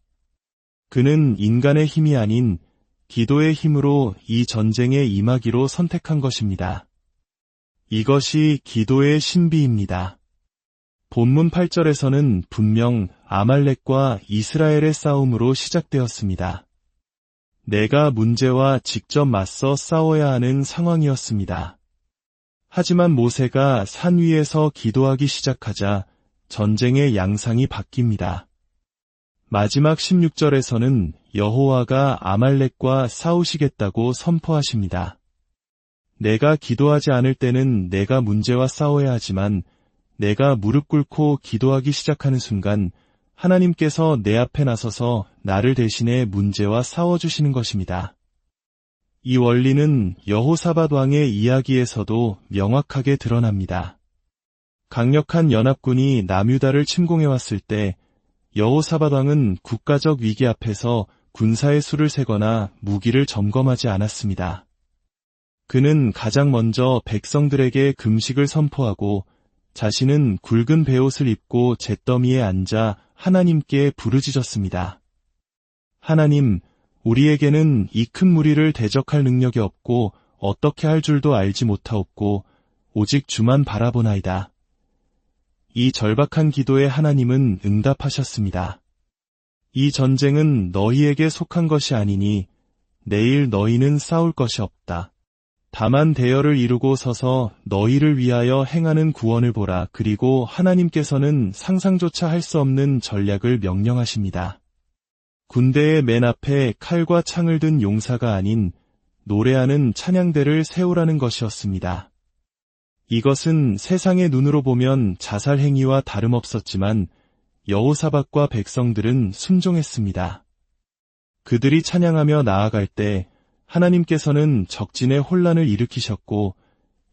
[SPEAKER 1] 그는 인간의 힘이 아닌 기도의 힘으로 이 전쟁에 임하기로 선택한 것입니다. 이것이 기도의 신비입니다. 본문 8절에서는 분명 아말렉과 이스라엘의 싸움으로 시작되었습니다. 내가 문제와 직접 맞서 싸워야 하는 상황이었습니다. 하지만 모세가 산 위에서 기도하기 시작하자 전쟁의 양상이 바뀝니다. 마지막 16절에서는 여호와가 아말렉과 싸우시겠다고 선포하십니다. 내가 기도하지 않을 때는 내가 문제와 싸워야 하지만 내가 무릎 꿇고 기도하기 시작하는 순간 하나님께서 내 앞에 나서서 나를 대신해 문제와 싸워주시는 것입니다. 이 원리는 여호사밧 왕의 이야기에서도 명확하게 드러납니다. 강력한 연합군이 남유다를 침공해왔을 때 여호사밧 왕은 국가적 위기 앞에서 군사의 수를 세거나 무기를 점검하지 않았습니다. 그는 가장 먼저 백성들에게 금식을 선포하고 자신은 굵은 베옷을 입고 잿더미에 앉아 하나님께 부르짖었습니다. 하나님, 우리에게는 이 큰 무리를 대적할 능력이 없고 어떻게 할 줄도 알지 못하옵고 오직 주만 바라보나이다. 이 절박한 기도에 하나님은 응답하셨습니다. 이 전쟁은 너희에게 속한 것이 아니니 내일 너희는 싸울 것이 없다. 다만 대열을 이루고 서서 너희를 위하여 행하는 구원을 보라. 그리고 하나님께서는 상상조차 할 수 없는 전략을 명령하십니다. 군대의 맨 앞에 칼과 창을 든 용사가 아닌 노래하는 찬양대를 세우라는 것이었습니다. 이것은 세상의 눈으로 보면 자살 행위와 다름없었지만 여호사밧과 백성들은 순종했습니다. 그들이 찬양하며 나아갈 때 하나님께서는 적진의 혼란을 일으키셨고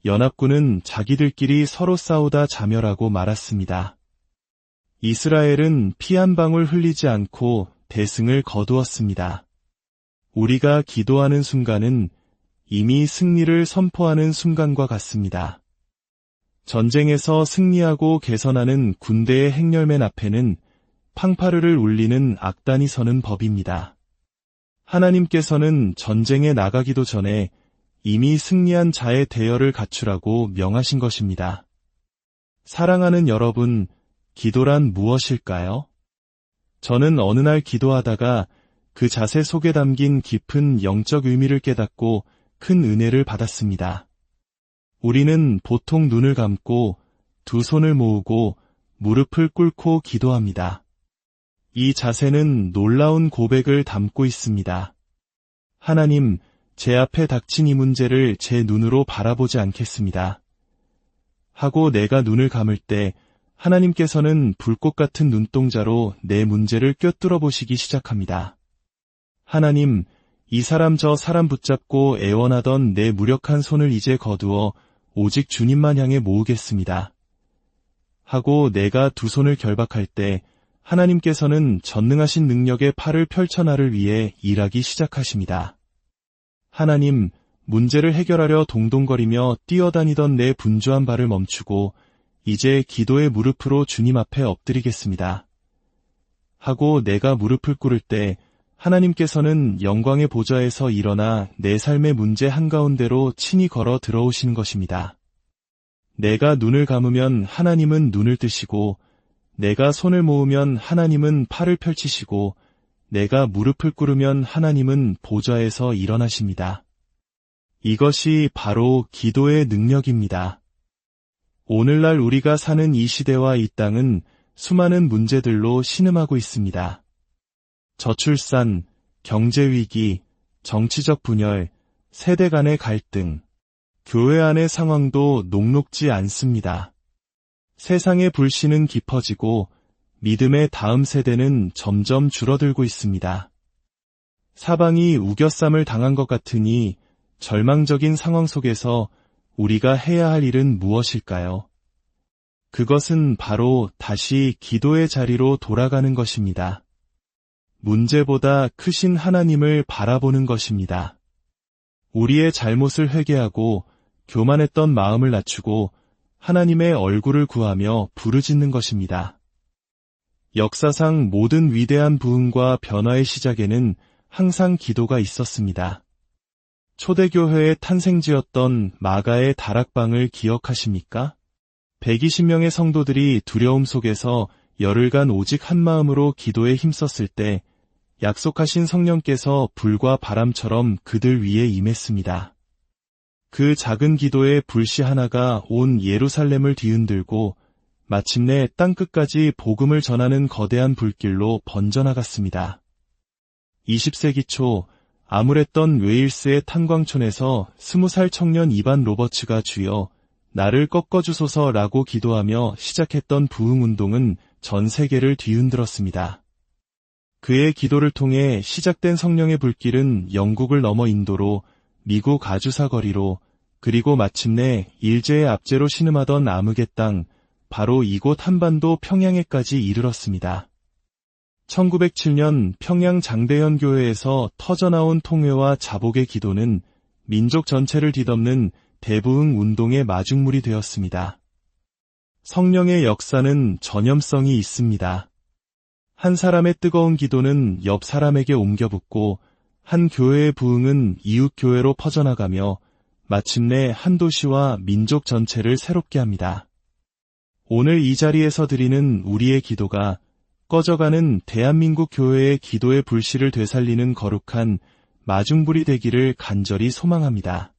[SPEAKER 1] 연합군은 자기들끼리 서로 싸우다 자멸하고 말았습니다. 이스라엘은 피 한 방울 흘리지 않고 대승을 거두었습니다. 우리가 기도하는 순간은 이미 승리를 선포하는 순간과 같습니다. 전쟁에서 승리하고 개선하는 군대의 행렬맨 앞에는 팡파르를 울리는 악단이 서는 법입니다. 하나님께서는 전쟁에 나가기도 전에 이미 승리한 자의 대열을 갖추라고 명하신 것입니다. 사랑하는 여러분, 기도란 무엇일까요? 저는 어느 날 기도하다가 그 자세 속에 담긴 깊은 영적 의미를 깨닫고 큰 은혜를 받았습니다. 우리는 보통 눈을 감고 두 손을 모으고 무릎을 꿇고 기도합니다. 이 자세는 놀라운 고백을 담고 있습니다. 하나님, 제 앞에 닥친 이 문제를 제 눈으로 바라보지 않겠습니다. 하고 내가 눈을 감을 때 하나님께서는 불꽃 같은 눈동자로 내 문제를 꿰뚫어 보시기 시작합니다. 하나님, 이 사람 저 사람 붙잡고 애원하던 내 무력한 손을 이제 거두어 오직 주님만 향해 모으겠습니다. 하고 내가 두 손을 결박할 때 하나님께서는 전능하신 능력의 팔을 펼쳐 나를 위해 일하기 시작하십니다. 하나님, 문제를 해결하려 동동거리며 뛰어다니던 내 분주한 발을 멈추고 이제 기도의 무릎으로 주님 앞에 엎드리겠습니다. 하고 내가 무릎을 꿇을 때 하나님께서는 영광의 보좌에서 일어나 내 삶의 문제 한가운데로 친히 걸어 들어오시는 것입니다. 내가 눈을 감으면 하나님은 눈을 뜨시고 내가 손을 모으면 하나님은 팔을 펼치시고 내가 무릎을 꿇으면 하나님은 보좌에서 일어나십니다. 이것이 바로 기도의 능력입니다. 오늘날 우리가 사는 이 시대와 이 땅은 수많은 문제들로 신음하고 있습니다. 저출산, 경제위기, 정치적 분열, 세대 간의 갈등, 교회 안의 상황도 녹록지 않습니다. 세상의 불신은 깊어지고 믿음의 다음 세대는 점점 줄어들고 있습니다. 사방이 우겨쌈을 당한 것 같으니 절망적인 상황 속에서 우리가 해야 할 일은 무엇일까요? 그것은 바로 다시 기도의 자리로 돌아가는 것입니다. 문제보다 크신 하나님을 바라보는 것입니다. 우리의 잘못을 회개하고 교만했던 마음을 낮추고 하나님의 얼굴을 구하며 부르짖는 것입니다. 역사상 모든 위대한 부흥과 변화의 시작에는 항상 기도가 있었습니다. 초대교회의 탄생지였던 마가의 다락방을 기억하십니까? 120명의 성도들이 두려움 속에서 열흘간 오직 한 마음으로 기도에 힘썼을 때 약속하신 성령께서 불과 바람처럼 그들 위에 임했습니다. 그 작은 기도의 불씨 하나가 온 예루살렘을 뒤흔들고 마침내 땅끝까지 복음을 전하는 거대한 불길로 번져나갔습니다. 20세기 초 암울했던 웨일스의 탄광촌에서 20살 청년 이반 로버츠가 주여 나를 꺾어주소서라고 기도하며 시작했던 부흥운동은 전 세계를 뒤흔들었습니다. 그의 기도를 통해 시작된 성령의 불길은 영국을 넘어 인도로, 미국 아주사 거리로, 그리고 마침내 일제의 압제로 신음하던 암흑의 땅, 바로 이곳 한반도 평양에까지 이르렀습니다. 1907년 평양 장대현 교회에서 터져나온 통회와 자복의 기도는 민족 전체를 뒤덮는 대부흥 운동의 마중물이 되었습니다. 성령의 역사는 전염성이 있습니다. 한 사람의 뜨거운 기도는 옆 사람에게 옮겨붙고 한 교회의 부흥은 이웃 교회로 퍼져나가며 마침내 한 도시와 민족 전체를 새롭게 합니다. 오늘 이 자리에서 드리는 우리의 기도가 꺼져가는 대한민국 교회의 기도의 불씨를 되살리는 거룩한 마중불이 되기를 간절히 소망합니다.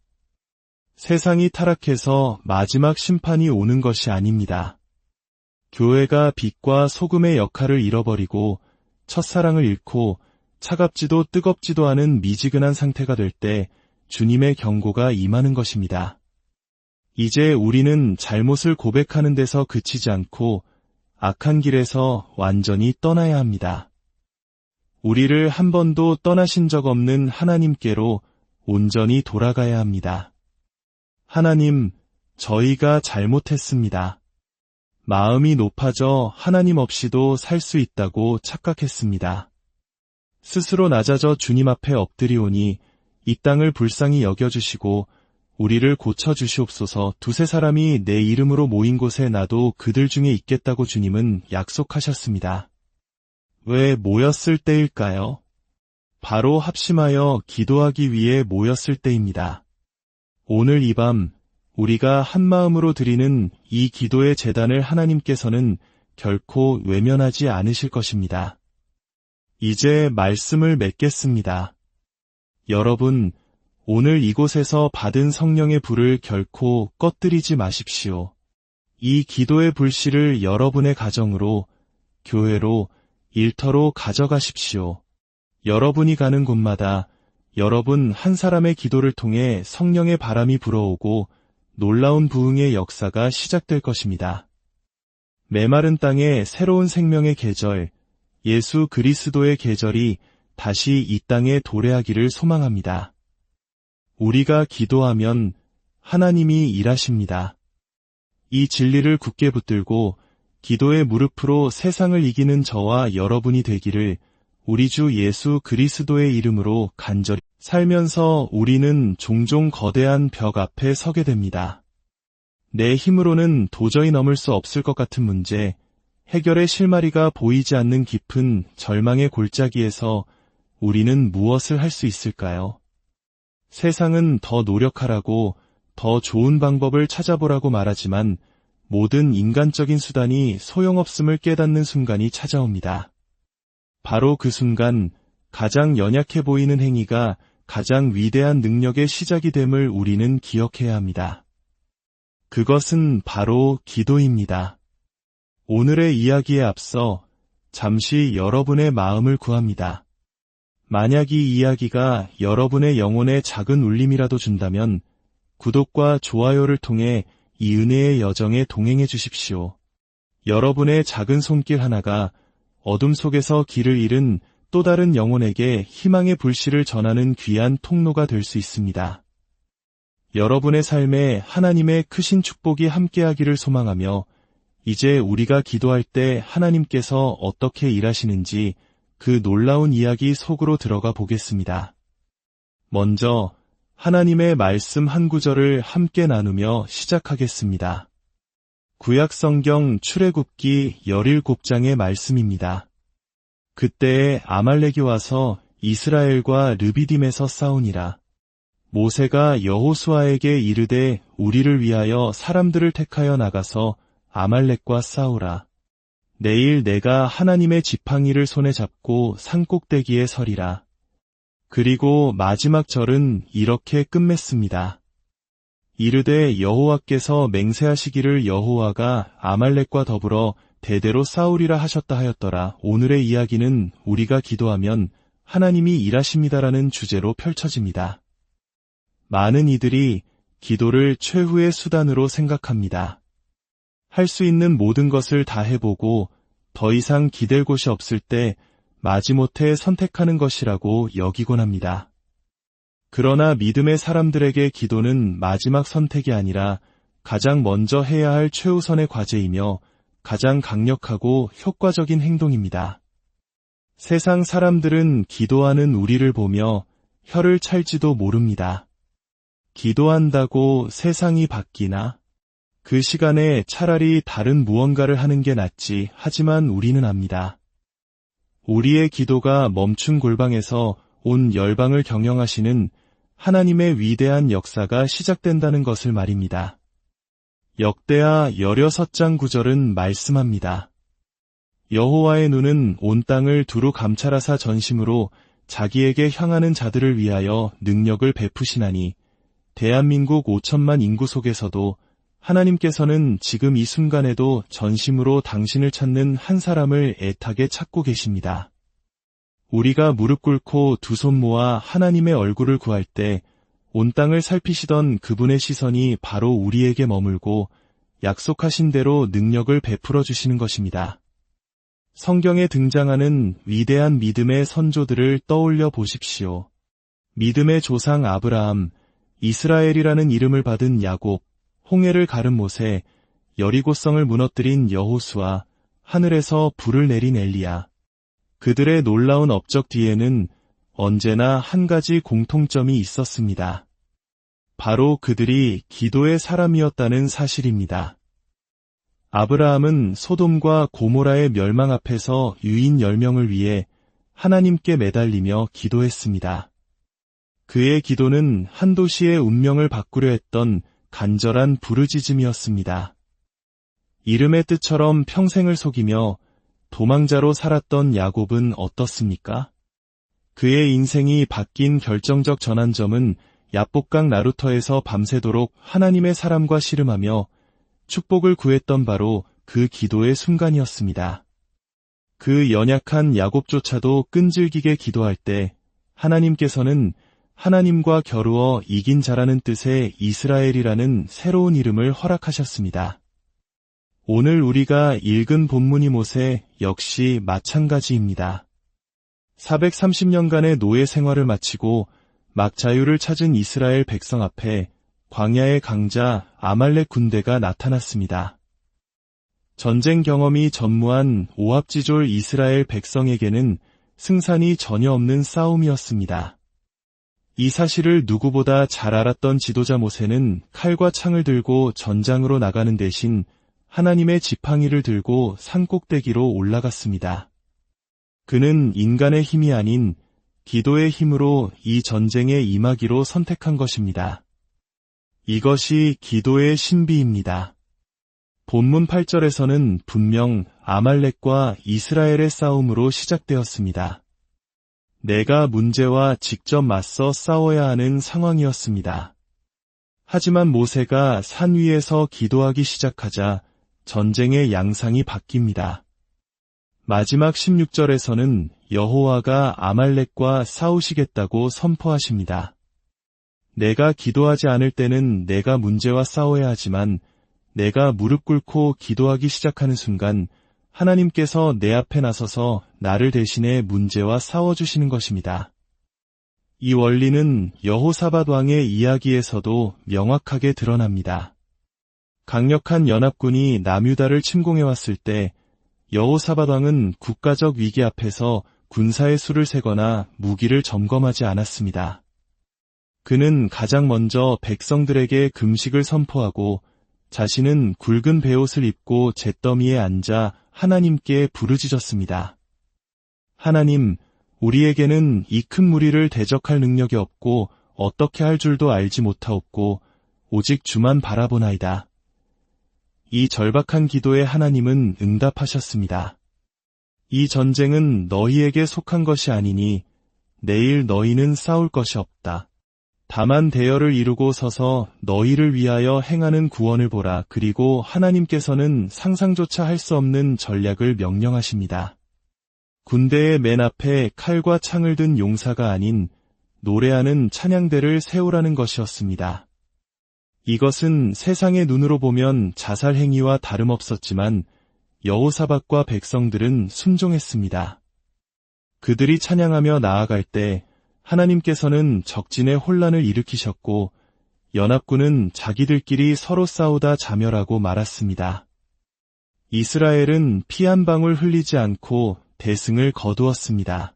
[SPEAKER 1] 세상이 타락해서 마지막 심판이 오는 것이 아닙니다. 교회가 빛과 소금의 역할을 잃어버리고 첫사랑을 잃고 차갑지도 뜨겁지도 않은 미지근한 상태가 될 때 주님의 경고가 임하는 것입니다. 이제 우리는 잘못을 고백하는 데서 그치지 않고 악한 길에서 완전히 떠나야 합니다. 우리를 한 번도 떠나신 적 없는 하나님께로 온전히 돌아가야 합니다. 하나님, 저희가 잘못했습니다. 마음이 높아져 하나님 없이도 살 수 있다고 착각했습니다. 스스로 낮아져 주님 앞에 엎드리오니 이 땅을 불쌍히 여겨주시고 우리를 고쳐주시옵소서. 두세 사람이 내 이름으로 모인 곳에 나도 그들 중에 있겠다고 주님은 약속하셨습니다. 왜 모였을 때일까요? 바로 합심하여 기도하기 위해 모였을 때입니다. 오늘 이 밤 우리가 한마음으로 드리는 이 기도의 제단을 하나님께서는 결코 외면하지 않으실 것입니다. 이제 말씀을 맺겠습니다. 여러분, 오늘 이곳에서 받은 성령의 불을 결코 꺼뜨리지 마십시오. 이 기도의 불씨를 여러분의 가정으로, 교회로, 일터로 가져가십시오. 여러분이 가는 곳마다 여러분 한 사람의 기도를 통해 성령의 바람이 불어오고 놀라운 부흥의 역사가 시작될 것입니다. 메마른 땅에 새로운 생명의 계절, 예수 그리스도의 계절이 다시 이 땅에 도래하기를 소망합니다. 우리가 기도하면 하나님이 일하십니다. 이 진리를 굳게 붙들고 기도의 무릎으로 세상을 이기는 저와 여러분이 되기를 우리 주 예수 그리스도의 이름으로 간절히 살면서 우리는 종종 거대한 벽 앞에 서게 됩니다. 내 힘으로는 도저히 넘을 수 없을 것 같은 문제, 해결의 실마리가 보이지 않는 깊은 절망의 골짜기에서 우리는 무엇을 할 수 있을까요? 세상은 더 노력하라고, 더 좋은 방법을 찾아보라고 말하지만 모든 인간적인 수단이 소용없음을 깨닫는 순간이 찾아옵니다. 바로 그 순간 가장 연약해 보이는 행위가 가장 위대한 능력의 시작이 됨을 우리는 기억해야 합니다. 그것은 바로 기도입니다. 오늘의 이야기에 앞서 잠시 여러분의 마음을 구합니다. 만약 이 이야기가 여러분의 영혼에 작은 울림이라도 준다면 구독과 좋아요를 통해 이 은혜의 여정에 동행해 주십시오. 여러분의 작은 손길 하나가 어둠 속에서 길을 잃은 또 다른 영혼에게 희망의 불씨를 전하는 귀한 통로가 될 수 있습니다. 여러분의 삶에 하나님의 크신 축복이 함께하기를 소망하며 이제 우리가 기도할 때 하나님께서 어떻게 일하시는지 그 놀라운 이야기 속으로 들어가 보겠습니다. 먼저 하나님의 말씀 한 구절을 함께 나누며 시작하겠습니다. 구약성경 출애굽기 17장의 말씀입니다. 그때에 아말렉이 와서 이스라엘과 르비딤에서 싸우니라. 모세가 여호수아에게 이르되 우리를 위하여 사람들을 택하여 나가서 아말렉과 싸우라. 내일 내가 하나님의 지팡이를 손에 잡고 산꼭대기에 서리라. 그리고 마지막 절은 이렇게 끝맺습니다. 이르되 여호와께서 맹세하시기를 여호와가 아말렉과 더불어 대대로 싸우리라 하셨다 하였더라. 오늘의 이야기는 우리가 기도하면 하나님이 일하십니다라는 주제로 펼쳐집니다. 많은 이들이 기도를 최후의 수단으로 생각합니다. 할 수 있는 모든 것을 다 해보고 더 이상 기댈 곳이 없을 때 마지못해 선택하는 것이라고 여기곤 합니다. 그러나 믿음의 사람들에게 기도는 마지막 선택이 아니라 가장 먼저 해야 할 최우선의 과제이며 가장 강력하고 효과적인 행동입니다. 세상 사람들은 기도하는 우리를 보며 혀를 찰지도 모릅니다. 기도한다고 세상이 바뀌나? 그 시간에 차라리 다른 무언가를 하는 게 낫지. 하지만 우리는 압니다. 우리의 기도가 멈춘 골방에서 온 열방을 경영하시는 하나님의 위대한 역사가 시작된다는 것을 말입니다. 역대하 16장 9절은 말씀합니다. 여호와의 눈은 온 땅을 두루 감찰하사 전심으로 자기에게 향하는 자들을 위하여 능력을 베푸시나니 대한민국 5천만 인구 속에서도 하나님께서는 지금 이 순간에도 전심으로 당신을 찾는 한 사람을 애타게 찾고 계십니다. 우리가 무릎 꿇고 두 손 모아 하나님의 얼굴을 구할 때 온 땅을 살피시던 그분의 시선이 바로 우리에게 머물고 약속하신 대로 능력을 베풀어 주시는 것입니다. 성경에 등장하는 위대한 믿음의 선조들을 떠올려 보십시오. 믿음의 조상 아브라함, 이스라엘이라는 이름을 받은 야곱, 홍해를 가른 모세, 여리고성을 무너뜨린 여호수아, 하늘에서 불을 내린 엘리야. 그들의 놀라운 업적 뒤에는 언제나 한 가지 공통점이 있었습니다. 바로 그들이 기도의 사람이었다는 사실입니다. 아브라함은 소돔과 고모라의 멸망 앞에서 유인 10명을 위해 하나님께 매달리며 기도했습니다. 그의 기도는 한 도시의 운명을 바꾸려 했던 간절한 부르짖음이었습니다. 이름의 뜻처럼 평생을 속이며 도망자로 살았던 야곱은 어떻습니까? 그의 인생이 바뀐 결정적 전환점은 야복강 나루터에서 밤새도록 하나님의 사람과 씨름하며 축복을 구했던 바로 그 기도의 순간이었습니다. 그 연약한 야곱조차도 끈질기게 기도할 때 하나님께서는 하나님과 겨루어 이긴 자라는 뜻의 이스라엘이라는 새로운 이름을 허락하셨습니다. 오늘 우리가 읽은 본문이 모세 역시 마찬가지입니다. 430년간의 노예 생활을 마치고 막 자유를 찾은 이스라엘 백성 앞에 광야의 강자 아말렉 군대가 나타났습니다. 전쟁 경험이 전무한 오합지졸 이스라엘 백성에게는 승산이 전혀 없는 싸움이었습니다. 이 사실을 누구보다 잘 알았던 지도자 모세는 칼과 창을 들고 전장으로 나가는 대신 하나님의 지팡이를 들고 산꼭대기로 올라갔습니다. 그는 인간의 힘이 아닌 기도의 힘으로 이 전쟁에 임하기로 선택한 것입니다. 이것이 기도의 신비입니다. 본문 8절에서는 분명 아말렉과 이스라엘의 싸움으로 시작되었습니다. 내가 문제와 직접 맞서 싸워야 하는 상황이었습니다. 하지만 모세가 산 위에서 기도하기 시작하자 전쟁의 양상이 바뀝니다. 마지막 16절에서는 여호와가 아말렉과 싸우시겠다고 선포하십니다. 내가 기도하지 않을 때는 내가 문제와 싸워야 하지만 내가 무릎 꿇고 기도하기 시작하는 순간 하나님께서 내 앞에 나서서 나를 대신해 문제와 싸워주시는 것입니다. 이 원리는 여호사밧 왕의 이야기에서도 명확하게 드러납니다. 강력한 연합군이 남유다를 침공해왔을 때 여호사밧 왕은 국가적 위기 앞에서 군사의 수를 세거나 무기를 점검하지 않았습니다. 그는 가장 먼저 백성들에게 금식을 선포하고 자신은 굵은 베옷을 입고 잿더미에 앉아 하나님께 부르짖었습니다. 하나님, 우리에게는 이 큰 무리를 대적할 능력이 없고 어떻게 할 줄도 알지 못하옵고 오직 주만 바라보나이다. 이 절박한 기도에 하나님은 응답하셨습니다. 이 전쟁은 너희에게 속한 것이 아니니 내일 너희는 싸울 것이 없다. 다만 대열을 이루고 서서 너희를 위하여 행하는 구원을 보라. 그리고 하나님께서는 상상조차 할 수 없는 전략을 명령하십니다. 군대의 맨 앞에 칼과 창을 든 용사가 아닌 노래하는 찬양대를 세우라는 것이었습니다. 이것은 세상의 눈으로 보면 자살 행위와 다름없었지만 여호사밧과 백성들은 순종했습니다. 그들이 찬양하며 나아갈 때 하나님께서는 적진의 혼란을 일으키셨고 연합군은 자기들끼리 서로 싸우다 자멸하고 말았습니다. 이스라엘은 피 한 방울 흘리지 않고 대승을 거두었습니다.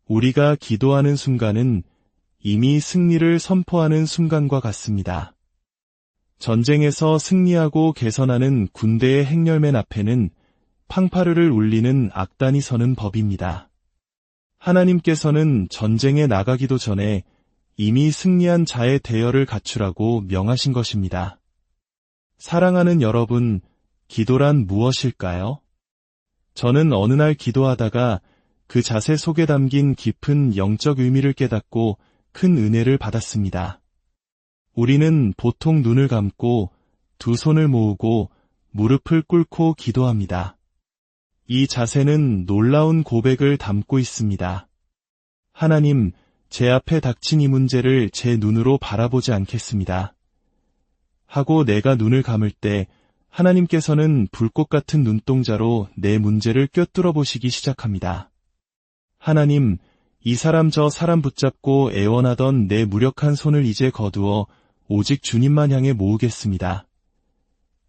[SPEAKER 1] 우리가 기도하는 순간은 이미 승리를 선포하는 순간과 같습니다. 전쟁에서 승리하고 개선하는 군대의 행렬맨 앞에는 팡파르를 울리는 악단이 서는 법입니다. 하나님께서는 전쟁에 나가기도 전에 이미 승리한 자의 대열을 갖추라고 명하신 것입니다. 사랑하는 여러분, 기도란 무엇일까요? 저는 어느 날 기도하다가 그 자세 속에 담긴 깊은 영적 의미를 깨닫고 큰 은혜를 받았습니다. 우리는 보통 눈을 감고 두 손을 모으고 무릎을 꿇고 기도합니다. 이 자세는 놀라운 고백을 담고 있습니다. 하나님, 제 앞에 닥친 이 문제를 제 눈으로 바라보지 않겠습니다. 하고 내가 눈을 감을 때 하나님께서는 불꽃 같은 눈동자로 내 문제를 꿰뚫어 보시기 시작합니다. 하나님, 이 사람 저 사람 붙잡고 애원하던 내 무력한 손을 이제 거두어 오직 주님만 향해 모으겠습니다.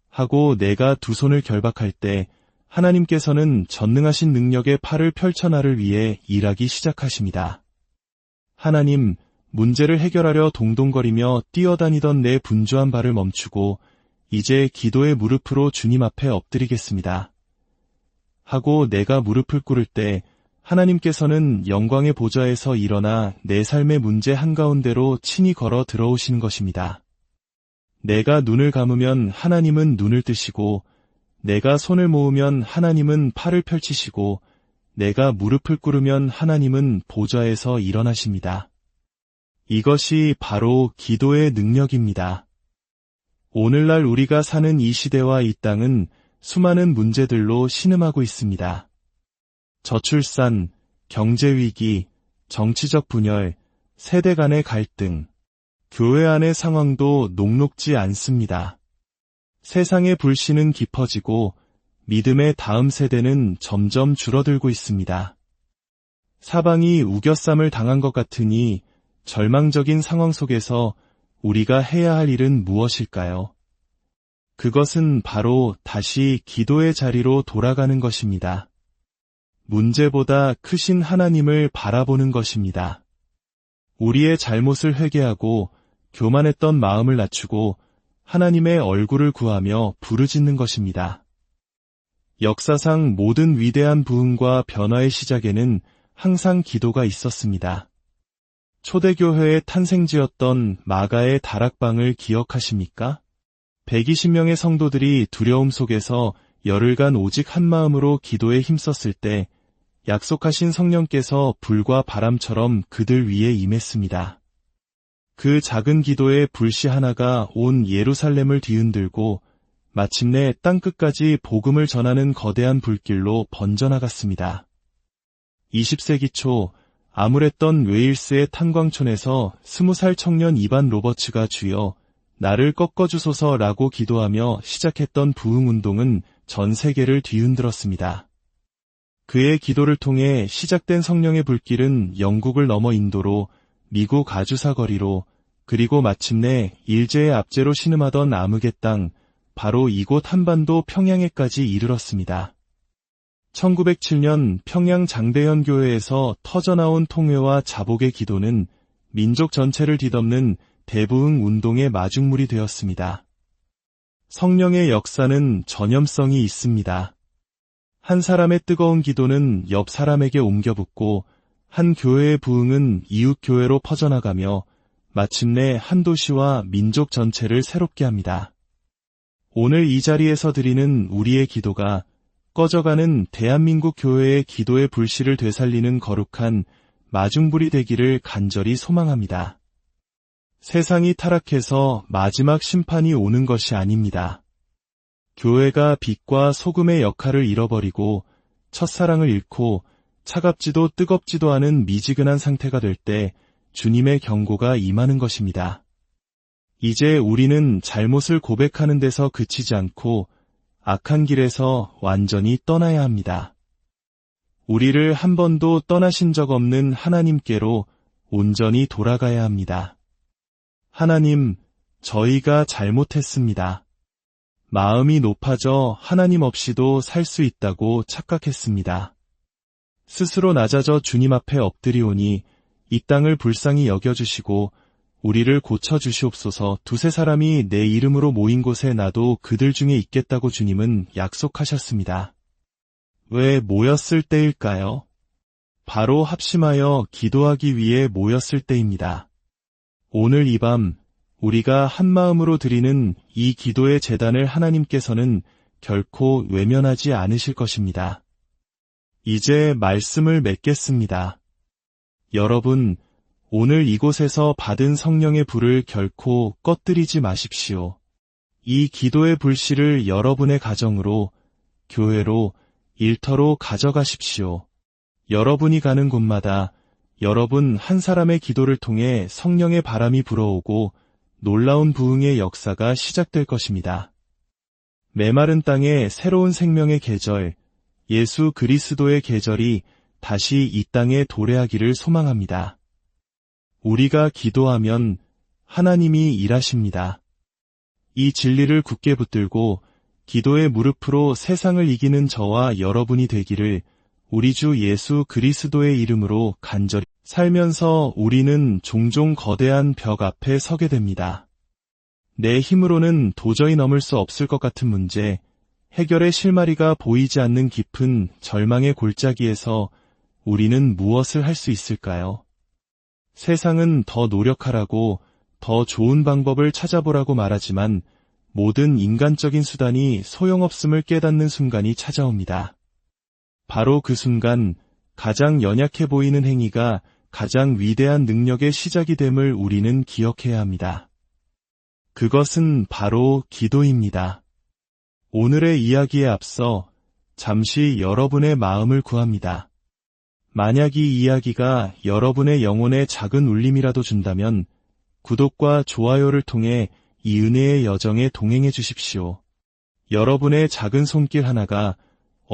[SPEAKER 1] 하고 내가 두 손을 결박할 때 하나님께서는 전능하신 능력의 팔을 펼쳐 나를 위해 일하기 시작하십니다. 하나님, 문제를 해결하려 동동거리며 뛰어다니던 내 분주한 발을 멈추고 이제 기도의 무릎으로 주님 앞에 엎드리겠습니다. 하고 내가 무릎을 꿇을 때 하나님께서는 영광의 보좌에서 일어나 내 삶의 문제 한가운데로 친히 걸어 들어오시는 것입니다. 내가 눈을 감으면 하나님은 눈을 뜨시고, 내가 손을 모으면 하나님은 팔을 펼치시고, 내가 무릎을 꿇으면 하나님은 보좌에서 일어나십니다. 이것이 바로 기도의 능력입니다. 오늘날 우리가 사는 이 시대와 이 땅은 수많은 문제들로 신음하고 있습니다. 저출산, 경제위기, 정치적 분열, 세대 간의 갈등, 교회 안의 상황도 녹록지 않습니다. 세상의 불신은 깊어지고 믿음의 다음 세대는 점점 줄어들고 있습니다. 사방이 우겨쌈을 당한 것 같으니 절망적인 상황 속에서 우리가 해야 할 일은 무엇일까요? 그것은 바로 다시 기도의 자리로 돌아가는 것입니다. 문제보다 크신 하나님을 바라보는 것입니다. 우리의 잘못을 회개하고 교만했던 마음을 낮추고 하나님의 얼굴을 구하며 부르짖는 것입니다. 역사상 모든 위대한 부흥과 변화의 시작에는 항상 기도가 있었습니다. 초대교회의 탄생지였던 마가의 다락방을 기억하십니까? 120명의 성도들이 두려움 속에서 열흘간 오직 한 마음으로 기도에 힘썼을 때 약속하신 성령께서 불과 바람처럼 그들 위에 임했습니다. 그 작은 기도의 불씨 하나가 온 예루살렘을 뒤흔들고 마침내 땅끝까지 복음을 전하는 거대한 불길로 번져나갔습니다. 20세기 초 암울했던 웨일스의 탄광촌에서 20살 청년 이반 로버츠가 주여 나를 꺾어주소서라고 기도하며 시작했던 부흥운동은 전 세계를 뒤흔들었습니다. 그의 기도를 통해 시작된 성령의 불길은 영국을 넘어 인도로, 미국 아주사 거리로, 그리고 마침내 일제의 압제로 신음하던 암흑의 땅, 바로 이곳 한반도 평양에까지 이르렀습니다. 1907년 평양 장대현 교회에서 터져나온 통회와 자복의 기도는 민족 전체를 뒤덮는 대부흥 운동의 마중물이 되었습니다. 성령의 역사는 전염성이 있습니다. 한 사람의 뜨거운 기도는 옆 사람에게 옮겨붙고 한 교회의 부흥은 이웃 교회로 퍼져나가며 마침내 한 도시와 민족 전체를 새롭게 합니다. 오늘 이 자리에서 드리는 우리의 기도가 꺼져가는 대한민국 교회의 기도의 불씨를 되살리는 거룩한 마중불이 되기를 간절히 소망합니다. 세상이 타락해서 마지막 심판이 오는 것이 아닙니다. 교회가 빛과 소금의 역할을 잃어버리고 첫사랑을 잃고 차갑지도 뜨겁지도 않은 미지근한 상태가 될 때 주님의 경고가 임하는 것입니다. 이제 우리는 잘못을 고백하는 데서 그치지 않고 악한 길에서 완전히 떠나야 합니다. 우리를 한 번도 떠나신 적 없는 하나님께로 온전히 돌아가야 합니다. 하나님, 저희가 잘못했습니다. 마음이 높아져 하나님 없이도 살 수 있다고 착각했습니다. 스스로 낮아져 주님 앞에 엎드리오니 이 땅을 불쌍히 여겨주시고 우리를 고쳐주시옵소서. 두세 사람이 내 이름으로 모인 곳에 나도 그들 중에 있겠다고 주님은 약속하셨습니다. 왜 모였을 때일까요? 바로 합심하여 기도하기 위해 모였을 때입니다. 오늘 이 밤 우리가 한 마음으로 드리는 이 기도의 제단을 하나님께서는 결코 외면하지 않으실 것입니다. 이제 말씀을 맺겠습니다. 여러분, 오늘 이곳에서 받은 성령의 불을 결코 꺼뜨리지 마십시오. 이 기도의 불씨를 여러분의 가정으로, 교회로, 일터로 가져가십시오. 여러분이 가는 곳마다 여러분 한 사람의 기도를 통해 성령의 바람이 불어오고 놀라운 부흥의 역사가 시작될 것입니다. 메마른 땅에 새로운 생명의 계절, 예수 그리스도의 계절이 다시 이 땅에 도래하기를 소망합니다. 우리가 기도하면 하나님이 일하십니다. 이 진리를 굳게 붙들고 기도의 무릎으로 세상을 이기는 저와 여러분이 되기를 우리 주 예수 그리스도의 이름으로 간절히 살면서 우리는 종종 거대한 벽 앞에 서게 됩니다. 내 힘으로는 도저히 넘을 수 없을 것 같은 문제, 해결의 실마리가 보이지 않는 깊은 절망의 골짜기에서 우리는 무엇을 할 수 있을까요? 세상은 더 노력하라고, 더 좋은 방법을 찾아보라고 말하지만 모든 인간적인 수단이 소용없음을 깨닫는 순간이 찾아옵니다. 바로 그 순간 가장 연약해 보이는 행위가 가장 위대한 능력의 시작이 됨을 우리는 기억해야 합니다. 그것은 바로 기도입니다. 오늘의 이야기에 앞서 잠시 여러분의 마음을 구합니다. 만약 이 이야기가 여러분의 영혼에 작은 울림이라도 준다면 구독과 좋아요를 통해 이 은혜의 여정에 동행해 주십시오. 여러분의 작은 손길 하나가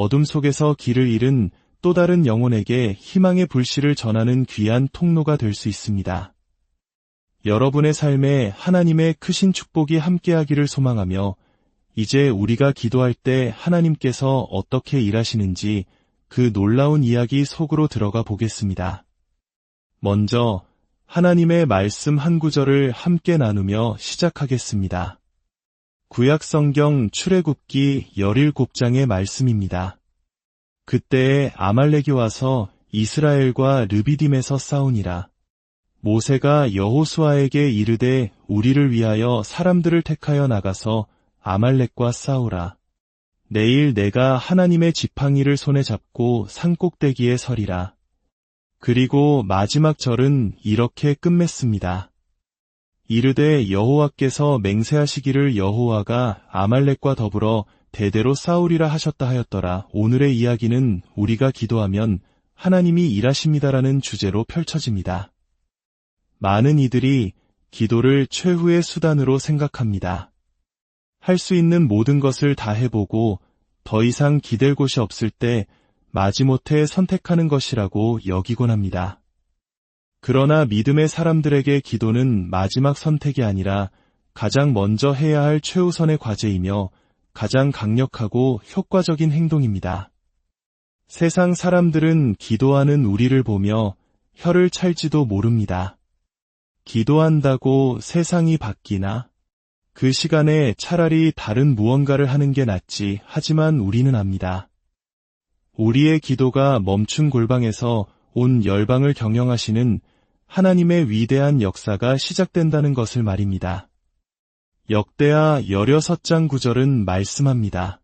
[SPEAKER 1] 어둠 속에서 길을 잃은 또 다른 영혼에게 희망의 불씨를 전하는 귀한 통로가 될 수 있습니다. 여러분의 삶에 하나님의 크신 축복이 함께하기를 소망하며 이제 우리가 기도할 때 하나님께서 어떻게 일하시는지 그 놀라운 이야기 속으로 들어가 보겠습니다. 먼저 하나님의 말씀 한 구절을 함께 나누며 시작하겠습니다. 구약성경 출애굽기 17장의 말씀입니다. 그때에 아말렉이 와서 이스라엘과 르비딤에서 싸우니라. 모세가 여호수아에게 이르되 우리를 위하여 사람들을 택하여 나가서 아말렉과 싸우라. 내일 내가 하나님의 지팡이를 손에 잡고 산꼭대기에 서리라. 그리고 마지막 절은 이렇게 끝맺습니다. 이르되 여호와께서 맹세하시기를 여호와가 아말렉과 더불어 대대로 싸우리라 하셨다 하였더라. 오늘의 이야기는 우리가 기도하면 하나님이 일하십니다라는 주제로 펼쳐집니다. 많은 이들이 기도를 최후의 수단으로 생각합니다. 할 수 있는 모든 것을 다 해보고 더 이상 기댈 곳이 없을 때 마지못해 선택하는 것이라고 여기곤 합니다. 그러나 믿음의 사람들에게 기도는 마지막 선택이 아니라 가장 먼저 해야 할 최우선의 과제이며 가장 강력하고 효과적인 행동입니다. 세상 사람들은 기도하는 우리를 보며 혀를 찰지도 모릅니다. 기도한다고 세상이 바뀌나? 그 시간에 차라리 다른 무언가를 하는 게 낫지. 하지만 우리는 압니다. 우리의 기도가 멈춘 골방에서 온 열방을 경영하시는 하나님의 위대한 역사가 시작된다는 것을 말입니다. 역대하 16장 9절은 말씀합니다.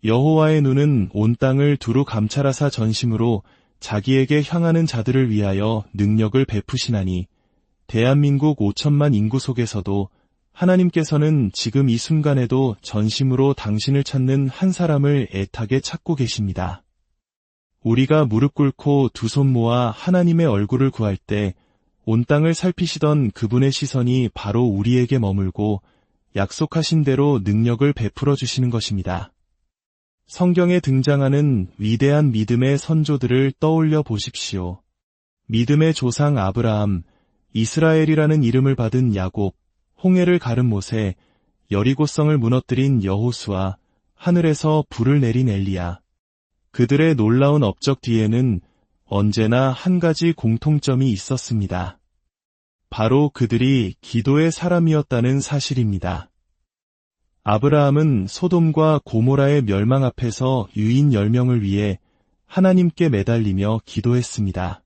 [SPEAKER 1] 여호와의 눈은 온 땅을 두루 감찰하사 전심으로 자기에게 향하는 자들을 위하여 능력을 베푸시나니 대한민국 5천만 인구 속에서도 하나님께서는 지금 이 순간에도 전심으로 당신을 찾는 한 사람을 애타게 찾고 계십니다. 우리가 무릎 꿇고 두 손 모아 하나님의 얼굴을 구할 때 온 땅을 살피시던 그분의 시선이 바로 우리에게 머물고 약속하신 대로 능력을 베풀어 주시는 것입니다. 성경에 등장하는 위대한 믿음의 선조들을 떠올려 보십시오. 믿음의 조상 아브라함, 이스라엘이라는 이름을 받은 야곱, 홍해를 가른 모세, 여리고성을 무너뜨린 여호수아, 하늘에서 불을 내린 엘리야. 그들의 놀라운 업적 뒤에는 언제나 한 가지 공통점이 있었습니다. 바로 그들이 기도의 사람이었다는 사실입니다. 아브라함은 소돔과 고모라의 멸망 앞에서 유인 10명을 위해 하나님께 매달리며 기도했습니다.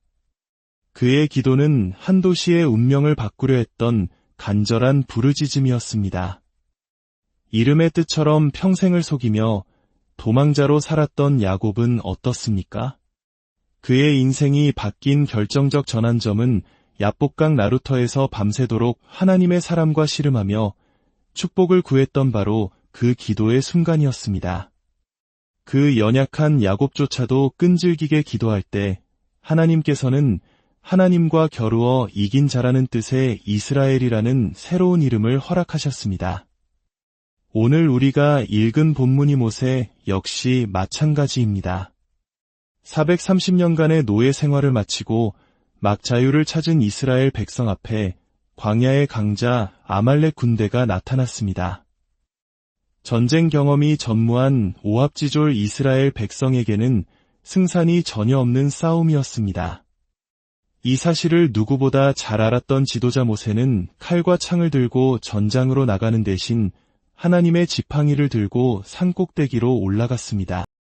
[SPEAKER 1] 그의 기도는 한 도시의 운명을 바꾸려 했던 간절한 부르짖음이었습니다. 이름의 뜻처럼 평생을 속이며 도망자로 살았던 야곱은 어떻습니까? 그의 인생이 바뀐 결정적 전환점은 야복강 나루터에서 밤새도록 하나님의 사람과 씨름하며 축복을 구했던 바로 그 기도의 순간이었습니다. 그 연약한 야곱조차도 끈질기게 기도할 때 하나님께서는 하나님과 겨루어 이긴 자라는 뜻의 이스라엘이라는 새로운 이름을 허락하셨습니다. 오늘 우리가 읽은 본문이 모세 역시 마찬가지입니다. 430년간의 노예 생활을 마치고 막 자유를 찾은 이스라엘 백성 앞에 광야의 강자 아말렉 군대가 나타났습니다. 전쟁 경험이 전무한 오합지졸 이스라엘 백성에게는 승산이 전혀 없는 싸움이었습니다. 이 사실을 누구보다 잘 알았던 지도자 모세는 칼과 창을 들고 전장으로 나가는 대신 하나님의 지팡이를 들고 산꼭대기로 올라갔습니다.